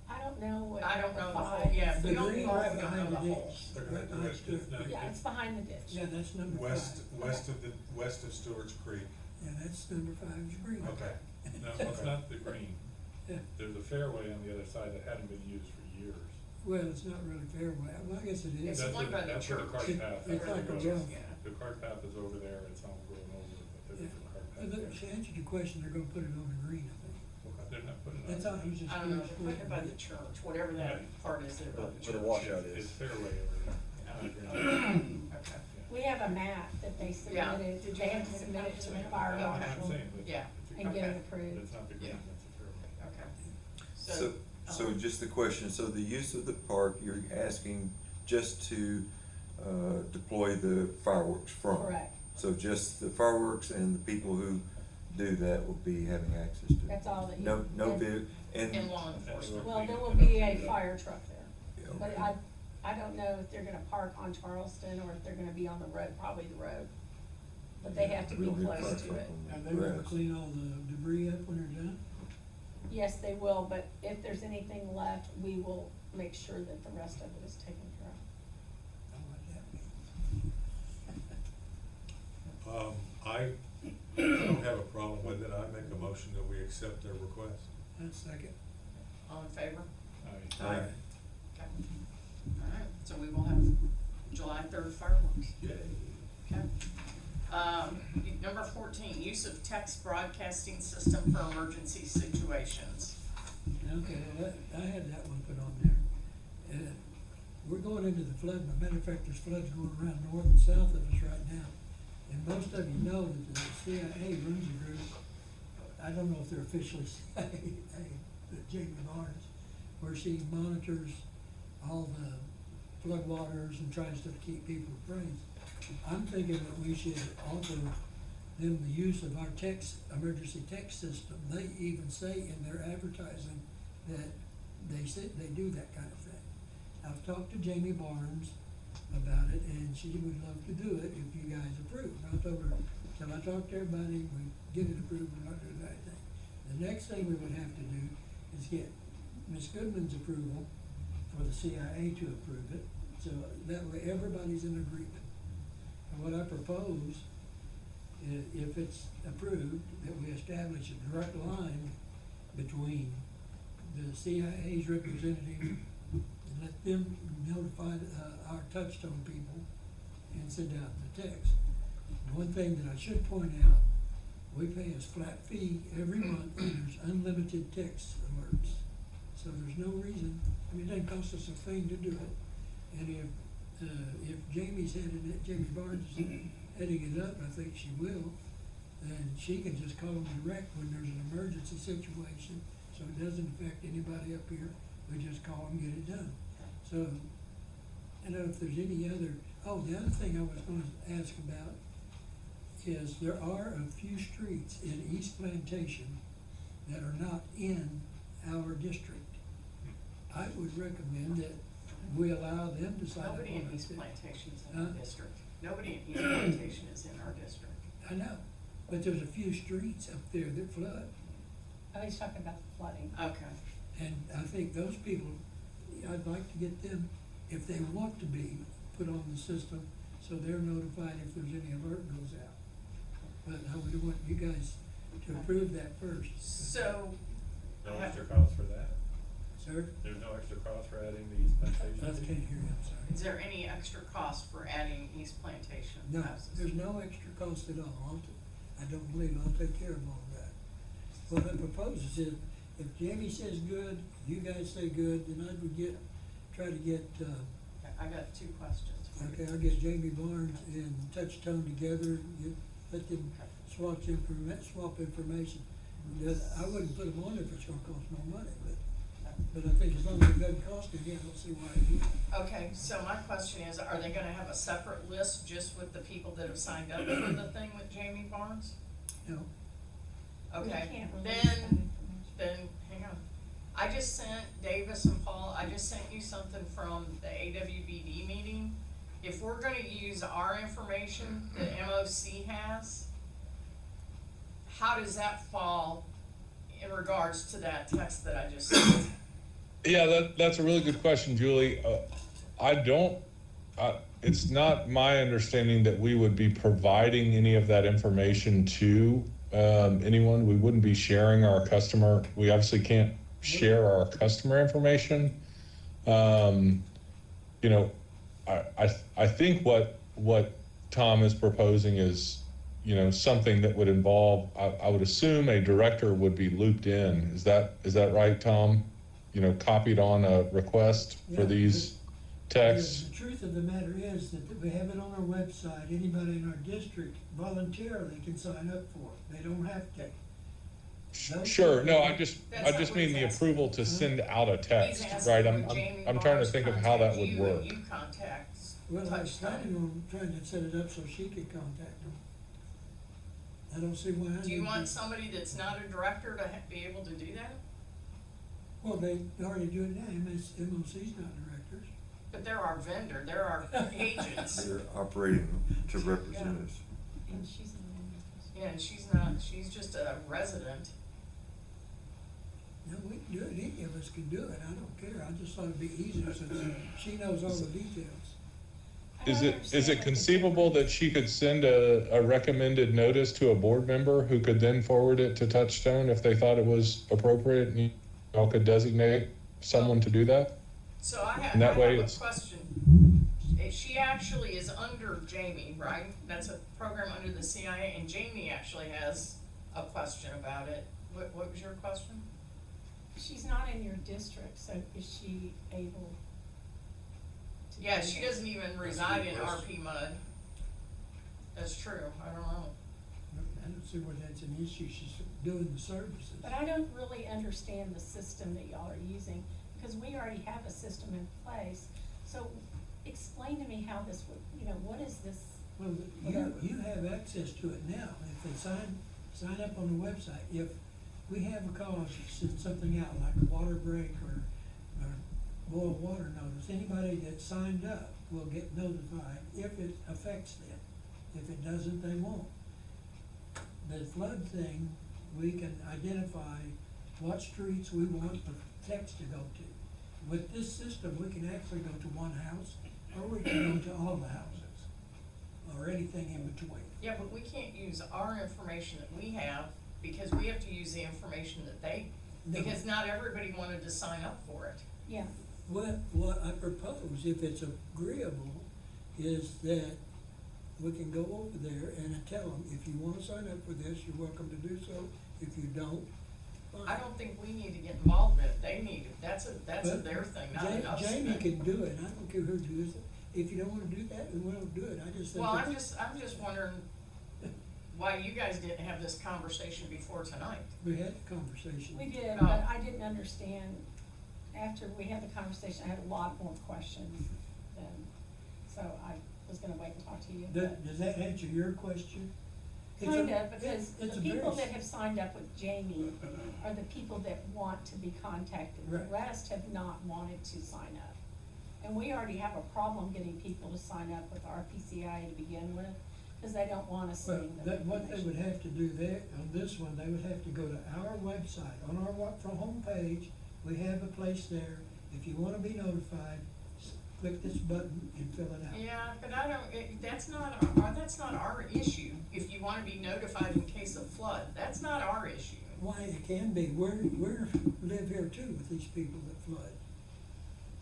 I don't know what.
I don't know the whole,
five-
yeah,
The
we don't
green
know,
right
we don't
behind
know the
the
whole.
ditch.
They're
Right
gonna do
behind
it,
Stewart.
it's not-
Yeah, it's behind the ditch.
Yeah, that's number 5.
West of Stewart's Creek.
Yeah, that's number 5's green.
Okay.
No, it's not the green.
Yeah.
There's a fairway on the other side that hadn't been used for years.
Well, it's not really fair. Well, I guess it is.
It's
That's
one
where-
by the
that's where
church.
cart path
It's
actually
like a
goes.
road.
Yeah.
The cart path is over there, it's all grown over, but
Yeah.
there's a cart path
Well,
there.
look, to answer your question, they're gonna put it on the green, I think.
They're not putting it on.
That's all, he was just.
I don't know, they're putting it by the church, whatever that part is there by the
Where
church.
the washout
It's
is.
fairway over there. not green.
Okay,
We have a map that they
Yeah.
submitted, they have to submit it to the fire
Yeah.
I'm
marshal.
saying, it's,
Yeah.
it's a
And get
cart
it
path.
approved.
It's not the green,
Yeah.
that's a fairway.
okay.
So just the question, so the use of the park, you're asking just to, deploy the fireworks from?
Correct.
So just the fireworks and the people who do that will be having access to it?
That's all that you.
No
and-
bid,
And
and,
law enforcement.
Well, there will be a fire truck there,
yeah,
but
okay.
I don't know if they're gonna park on Charleston or if they're gonna be on the road, probably the road. But they have to be
We'll be
close
parked
to
up
it.
on
Are
the
they gonna
grass.
clean all the debris up when they're done?
Yes, they will, but if there's anything left, we will make sure that the rest of it is taken care of.
I don't like that.
I don't have a problem with it. I make a motion that we accept their request.
That's second.
All in favor?
Aye.
Aye.
Okay. All right, so we will have July 3rd fireworks.
Yay.
Okay. Number 14, use of text broadcasting system for emergency situations.
Okay, well, I had that one put on there. We're going into the flood, as a matter of fact, there's floods going around north and south of us right now. And most of you know that the CIA runs a group, I don't know if they're officially CIA, but Jamie Barnes, where she monitors all the floodwaters and tries to keep people appraised. I'm thinking that we should offer them the use of our emergency text system. They even say in their advertising that they do that kind of thing. I've talked to Jamie Barnes about it, and she would love to do it if you guys approve. And I told her, till I talk to everybody, we get it approved, we're not doing anything. The next thing we would have to do is get Ms. Goodman's approval for the CIA to approve it, so that way everybody's in agreement. And what I propose is, if it's approved, that we establish a direct line between the CIA's representative and let them notify our touchstone people and send out the text. One thing that I should point out, we pay a flat fee every month and there's unlimited text alerts. So there's no reason, I mean, it doesn't cost us a thing to do it. And if Jamie's Jamie Barnes is heading it up, I think she will, then she can just call them direct when there's an emergency situation, so it doesn't affect anybody up here. We just call them, get it done. So I don't know if there's any other, oh, the other thing I was gonna ask about is there are a few streets in East Plantation that are not in our district. I would recommend that we allow them to sign up on
Nobody in
it.
East Plantation's in
Huh?
our district. Nobody in East Plantation is in our district.
I know, but there's a few streets up there that flood.
Oh, he's talking about the flooding.
Okay.
And I think those people, I'd like to get them, if they want to be, put on the system, so they're notified if there's any alert goes out. But I would want you guys to approve that first.
So,
No extra cost for that?
Sir?
There's no extra cost for adding the East
I
Plantation?
can't hear you, I'm sorry.
is there any extra cost for adding East Plantation
No,
houses?
there's no extra cost at all. I don't believe I'll take care of all of that. What I propose is if Jamie says good, you guys say good, then I would try to get,
I got two questions. for you.
okay, I'll get Jamie Barnes and Touchstone together, let them swap information. I wouldn't put them on if it's gonna cost more money, but I think as long as it doesn't cost anything, I don't see why it would.
Okay, so my question is, are they gonna have a separate list just with the people that have signed up for the thing with Jamie Barnes?
No,
We
Okay,
can't release that information.
then, hang on. I just sent Davis and Paul, I just sent you something from the AWBD meeting. If we're gonna use our information that MOC has, how does that fall in regards to that text that I just sent?
Yeah, that's a really good question, Julie. It's not my understanding that we would be providing any of that information to anyone. We wouldn't be sharing our customer. We obviously can't share our customer information. You know, I think what Tom is proposing is, you know, something that would involve, I would assume a director would be looped in. Is that right, Tom? You know, copied on a request for
Yeah,
these texts?
The truth of the matter is that we have it on our website, anybody in our district voluntarily can sign up for it, they don't have to.
Sure, no, I just
That's not
mean
what
the
he's
approval to send out a
He's
text,
asking
right?
would Jamie
I'm trying to
Barnes
think of how that
contact
would
you
work.
and you contact
Well, I was
Touchstone.
planning on trying to set it up so she could contact them. I don't see why I
Do you
need
want
to-
somebody that's not a director to be able to do that?
Well, they already do it now, MOC's not directors.
But they're our vendor, they're our agents.
They're operating to represent us.
And she's in the.
Yeah, and she's not, she's just a resident.
No, we can do it, any of us can do it, I don't care, I just thought it'd be easier since she knows all the details.
Is it conceivable that she could send a recommended notice to a board member who could then forward it to Touchstone if they thought it was appropriate, and you all could designate someone to do that?
So I
And that
have
way
a
it's-
question. She actually is under Jamie, right? That's a program under the CIA, and Jamie actually has a question about it. What was your question?
She's not in your district, so is she able to?
Yeah,
do
she
that?
doesn't even reside in RPMUD. That's true, I don't know.
I don't see where that's an issue, she's doing the services.
But I don't really understand the system that y'all are using, because we already have a system in place. So explain to me how this would, you know, what is this?
Well, you have access to it now, if they sign up on the website, if we have a cause, send something out, like a water break or boil water notice, anybody that signed up will get notified if it affects them. If it doesn't, they won't. The flood thing, we can identify what streets we want the text to go to. With this system, we can actually go to one house, or we can go to all the houses, or anything in between.
Yeah, but we can't use our information that we have, because we have to use the information that they,
No.
because not everybody wanted to sign up for it.
Yeah,
What I propose, if it's agreeable, is that we can go over there and tell them, if you wanna sign up for this, you're welcome to do so. If you don't, fine.
I don't think we need to get involved in it, they need it, that's
But
their thing, not an us
Jamie
thing.
can do it, I don't care who does it. If you don't wanna do that, then we don't do it, I just think.
Well,
it's-
I'm just wondering why you guys didn't have this conversation before tonight.
We had the conversation.
we did,
Oh.
but I didn't understand. After we had the conversation, I had a lot more questions. then, so I was gonna wait and talk to you,
Does,
but.
does that answer your question? It's a-
Kind of, because
it's
the
a
people
very-
that have signed up with Jamie are the people that want to be contacted. The
Right.
rest have not wanted to sign up. And we already have a problem getting people to sign up with RPCI to begin with, because they don't want us
Well,
sending them
that, what they would
information.
have to do there, on this one, they would have to go to our website, on our from homepage, we have a place there. If you wanna be notified, click this button and fill it out.
Yeah, but I don't, that's not our issue. If you wanna be notified in case of flood, that's not our issue.
Why, it can be, we're live here too with these people that flood.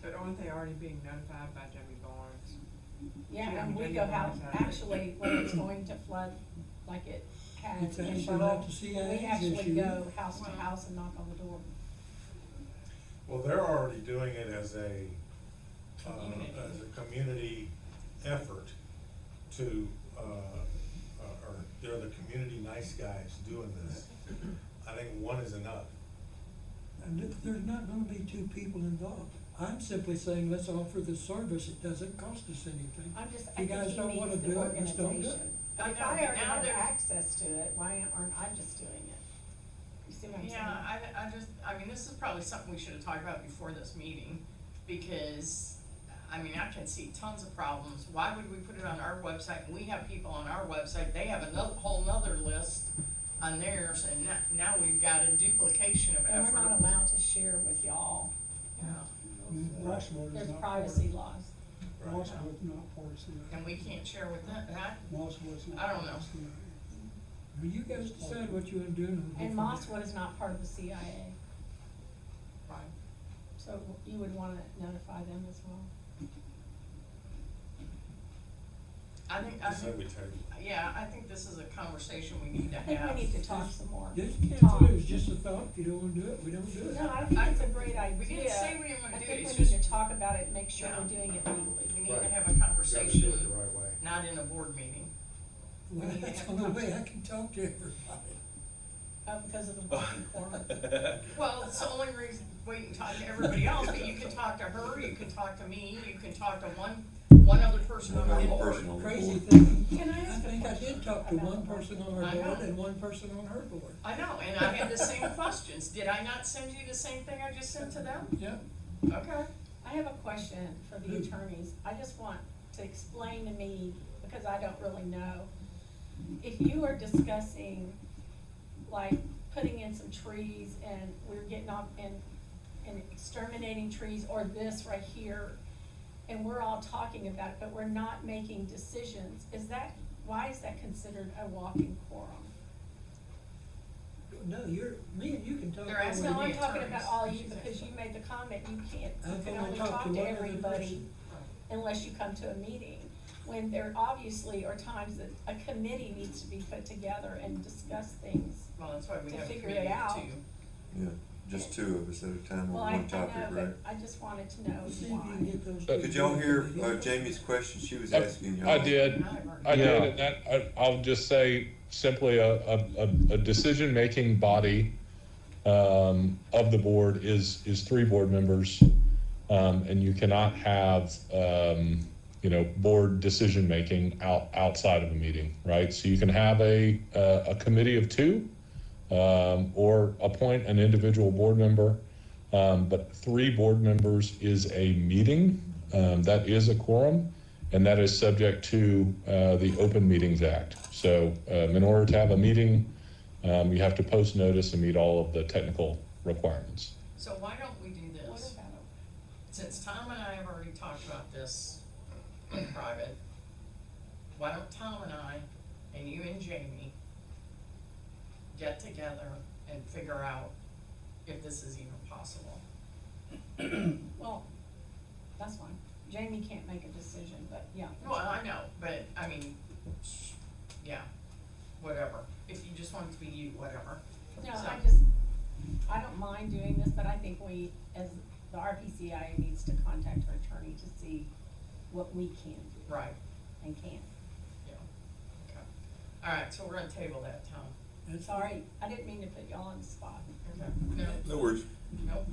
But aren't they already being notified by Jamie Barnes?
Yeah,
Yeah,
and we
Jamie
go out,
Barnes has it.
actually, when it's going to flood, like it has
It's
in
actually
Pearl,
not the CIA's
we actually
issue.
go house to house and knock on the door.
Well, they're already doing it as a
Community.
community effort to, or they're the community nice guys doing this. I think one is enough.
And there's not gonna be two people involved. I'm simply saying, let's offer the service, it doesn't cost us anything.
I'm just,
If
I
you
think
guys
he
don't wanna
needs the
do it, let's don't do it.
organization.
I
If
know,
I
but
already
now
have
they're-
access to it, why aren't I just doing it? You see what I'm saying?
Yeah, I mean, this is probably something we should have talked about before this meeting, because, I mean, I can see tons of problems. Why would we put it on our website, and we have people on our website, they have whole nother list on theirs, and now we've got a duplication of
And
effort.
we're not allowed to share with y'all.
Yeah,
Mosswood is
There's
not
privacy laws.
Right.
Mosswood's not part of CIA.
and we can't share with that,
Mosswood's not
I don't
part of
know.
CIA.
Well, you guys decide what you wanna do.
And Mosswood is not part of the CIA,
right?
so you would wanna notify them as well.
I think,
I say we table.
yeah, I think this is a conversation we need to
I think
have.
we need to talk some more.
Just
Tom.
cancel it, it's just a thought, if you don't wanna do it, we don't do it.
No, I think it's a great idea.
We didn't say we didn't wanna do it,
I
it's
think we need
just-
to talk about it and make sure
Yeah.
we're doing it legally.
We need
Right.
to have a
You gotta
conversation,
do it the right way.
not in a board meeting.
Well,
We need to
that's
have
the only way I
conversation.
can talk to everybody.
Because of the walking quorum.
Well, it's the only reason, wait and talk to everybody else, but you can talk to her, you can talk to me, you can talk to one other person on
One
the
other
board.
person on the
Crazy
board.
thing,
Can I
I
ask a
think I
question
did talk to
about
one
the
person on
I
our
know.
board and one person on her board.
I know, and I had the same questions, did I not send you the same thing I just sent to them?
Yep.
Okay.
I have a question for the attorneys. I just want to explain to me, because I don't really know. If you are discussing, like, putting in some trees and we're getting off and exterminating trees, or this right here, and we're all talking about it, but we're not making decisions, why is that considered a walking quorum?
No, me and you can talk.
They're
all
asking
we
No, I'm
need.
talking about all you, because you made the comment, you can't, you
I've
can
only
only
talked
talk
to
to
one other
everybody
person.
unless you come to a meeting. When there obviously are times that a committee needs to be put together and discuss things.
Well, that's why we
To
have a
figure
committee
it out.
too.
Yeah, just two of us at a time
Well,
on
I
one topic,
know,
right?
but I just wanted to know
See if you can
why.
get those.
But
two
Could y'all hear,
together.
Jamie's question? She was asking y'all.
I did, and I'll just say simply a decision-making body, of the board is three board members. And you cannot have, board decision-making outside of a meeting, right? So you can have a committee of two, or appoint an individual board member. But three board members is a meeting, that is a quorum, and that is subject to, the Open Meetings Act. So, in order to have a meeting, you have to post notice and meet all of the technical requirements.
So why don't we do
What
this?
about
Since Tom and I have already talked about this in private, why don't Tom and I, and you and Jamie, get together and figure out if this is even possible?
Well, that's fine. Jamie can't make a decision, but yeah. that's
Well, I
fine.
know, but, I mean, yeah, whatever. If you just want it to be you, whatever.
No,
So-
I don't mind doing this, but I think we, as the RPCIA needs to contact our attorney to see what we can do
Right,
and can't.
yeah, okay. All right, so we're gonna table that, Tom.
That's
Sorry, I didn't mean to put y'all on the spot.
Okay. No,
No worries.
nope.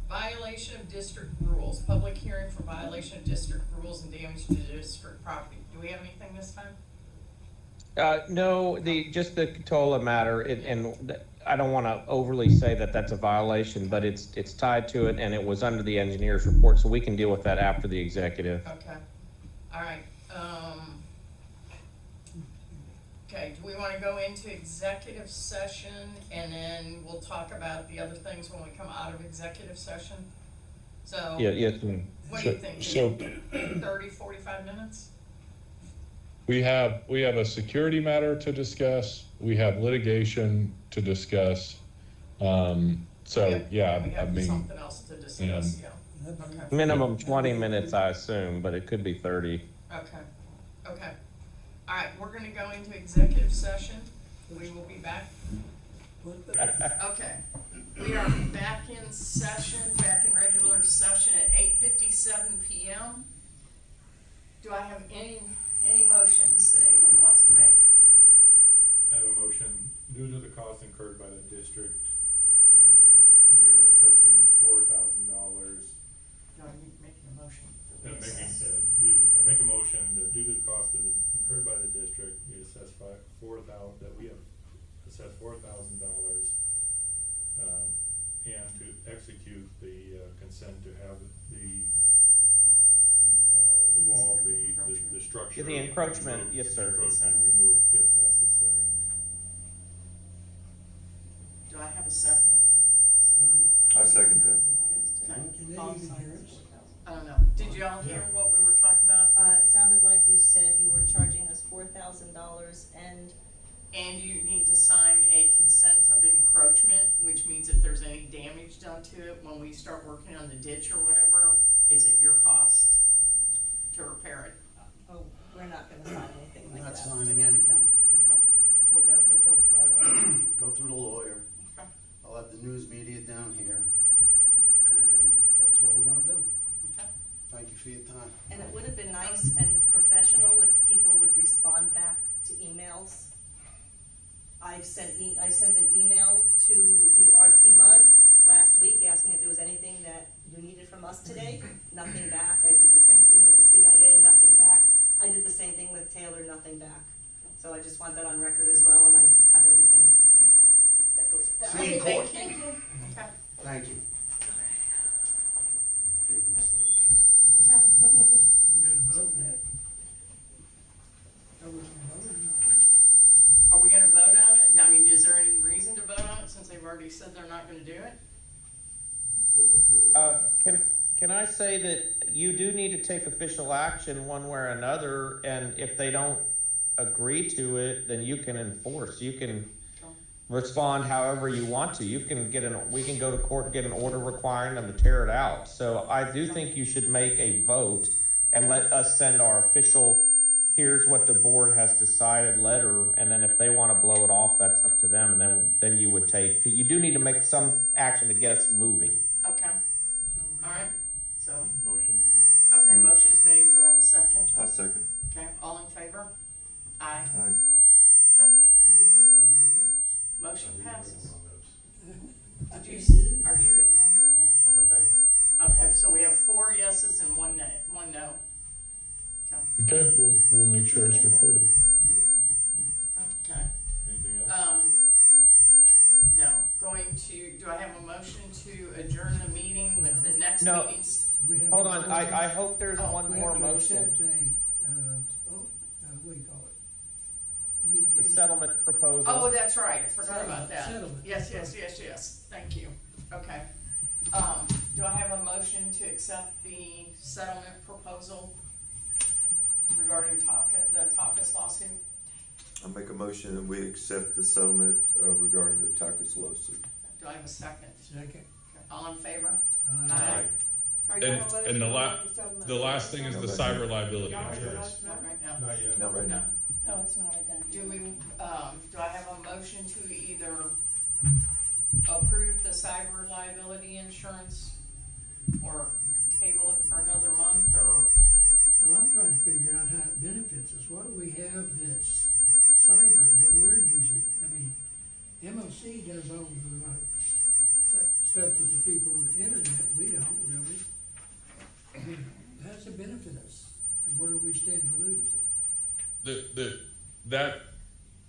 Violation of district rules. rules, public hearing for violation of district rules and damage to district property. Do we have anything this time?
No, just the Katola matter, I don't wanna overly say that that's a violation, but it's tied to it, and it was under the engineer's report, so we can deal with that after the executive.
Okay, all right, okay, do we wanna go into executive session, and then we'll talk about the other things when we come out of executive session? So.
Yeah, yes, ma'am.
What do you think?
So
30, 45 minutes?
we have a security matter to discuss, we have litigation to discuss. So, yeah,
We
I
have
mean,
something else to discuss, yeah, okay.
Minimum 20 minutes, I assume, but it could be 30.
Okay, okay. All right, we're gonna go into executive session. We will be back. Okay, we are back in session, back in regular session at 8:57 PM. Do I have any motions that anyone wants to make?
I have a motion, due to the cost incurred by the district, we are assessing $4,000.
No, you making a motion.
I make a motion that due to the cost incurred by the district, we assess $4,000, and to execute the consent to have the wall, the structure.
The encroachment,
removed,
yes, sir.
Encroachment removed if necessary.
Do I have a second?
I second that.
Can they even hear us?
I don't know. Did you all hear what we were talking about?
It sounded like you said you were charging us $4,000 and
And you need to sign a consent of encroachment, which means if there's any damage done to it, when we start working on the ditch or whatever, it's at your cost to repair it.
oh, we're not gonna sign anything like that.
Not signing anything.
Okay.
We'll go through our lawyer.
Go through the lawyer.
Okay.
I'll have the news media down here, and that's what we're gonna do.
Okay.
Thank you for your time.
And it would have been nice and professional if people would respond back to emails. I sent an email to the RPMUD last week asking if there was anything that you needed from us today, nothing back. I did the same thing with the CIA, nothing back. I did the same thing with Taylor, nothing back. So I just want that on record as well, and I have everything that goes with that.
See you in court.
Thank you.
Okay.
Thank you. Big mistake.
Okay.
We got a vote now. Are we gonna vote or not?
Are we gonna vote on it? I mean, is there any reason to vote on it since they've already said they're not gonna do it?
Still go through it.
Can I say that you do need to take official action one way or another, and if they don't agree to it, then you can enforce. You can respond however you want to. You can we can go to court and get an order requiring them to tear it out. So I do think you should make a vote and let us send our official, here's what the board has decided letter, and then if they want to blow it off, that's up to them, and then you would you do need to make some action to get us moving.
Okay, all right, so,
Motion is made.
okay, motion is made. Do I have a second?
I second.
Okay, all in favor? Aye.
Aye.
Okay,
You didn't wiggle your lips.
motion passes.
I
Did you,
did.
are you a yay or a nay?
I'm a nay.
Okay, so we have 4 yeses and 1 nay, 1 no. Okay.
okay, we'll make sure it's reported.
Okay,
Anything else?
no, do I have a motion to adjourn the meeting with the next
No.
meetings?
We have-
Hold on, I hope there's
Oh,
one
We
more
have to
motion.
accept what do you call it?
The
Mediation.
settlement proposal.
Oh, that's right, I forgot about that.
Settlement.
Yes, thank you, okay. Do I have a motion to accept the settlement proposal regarding the Takas lawsuit?
I make a motion that we accept the settlement regarding the Takas lawsuit.
Do I have a second?
Second.
Okay, all in favor?
Aye.
Are you gonna
And,
let
and the
us know what
the last thing is the cyber liability
Y'all are
insurance.
not-
Not right now.
Not yet.
Not right now.
No, it's not a done deal.
Do we, do I have a motion to either approve the cyber liability insurance or table it for another month, or?
Well, I'm trying to figure out how it benefits us. What do we have that's cyber that we're using? I mean, MLC does all the stuff with the people on the internet. We don't really. How's it benefit us? And where do we stand to lose?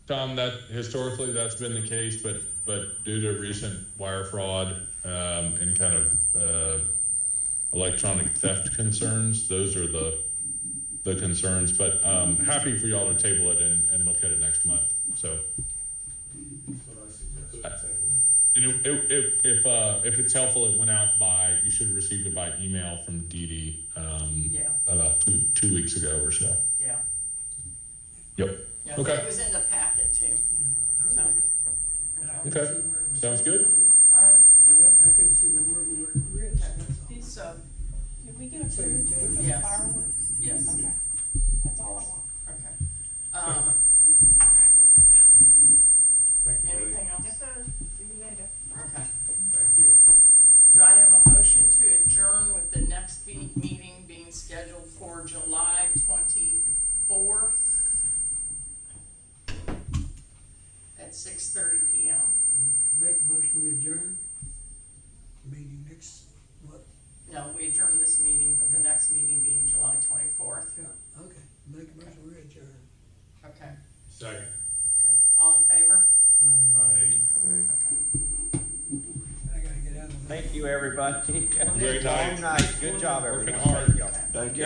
Tom, that historically that's been the case, but due to recent wire fraud, and kind of, electronic theft concerns, those are the concerns, but, happy for y'all to table it and look at it next month, so.
That's what I suggest, table.
If it's helpful, it went out by, you should have received it by email from Dee Dee,
Yeah.
about two weeks ago or so.
Yeah.
Yep,
Yeah,
Okay.
it was in the packet too,
Yeah,
so.
all right. And I
Okay.
couldn't
Okay.
see where it was-
Sounds good.
Alright,
I couldn't see where we were risk, that's all.
so,
Did we get approved for the
Yes.
fireworks?
yes,
Okay, that's all I want.
okay.
Thank you, Billy.
Anything else?
Yes, sir. See you later.
Okay.
Thank you.
Do I have a motion to adjourn with the next meeting being scheduled for July 24th at 6:30 PM?
Make a motion, we adjourn. Meeting next, what?
No, we adjourn this meeting, with the next meeting being July 24th.
Yeah, okay, make a motion, we adjourn.
Okay,
Second.
okay. All in favor?
Aye.
Okay.
I gotta get out of there.
Thank you, everybody.
Great night.
Long night, good job,
Working
everyone.
hard.
Thank y'all.
Thank you.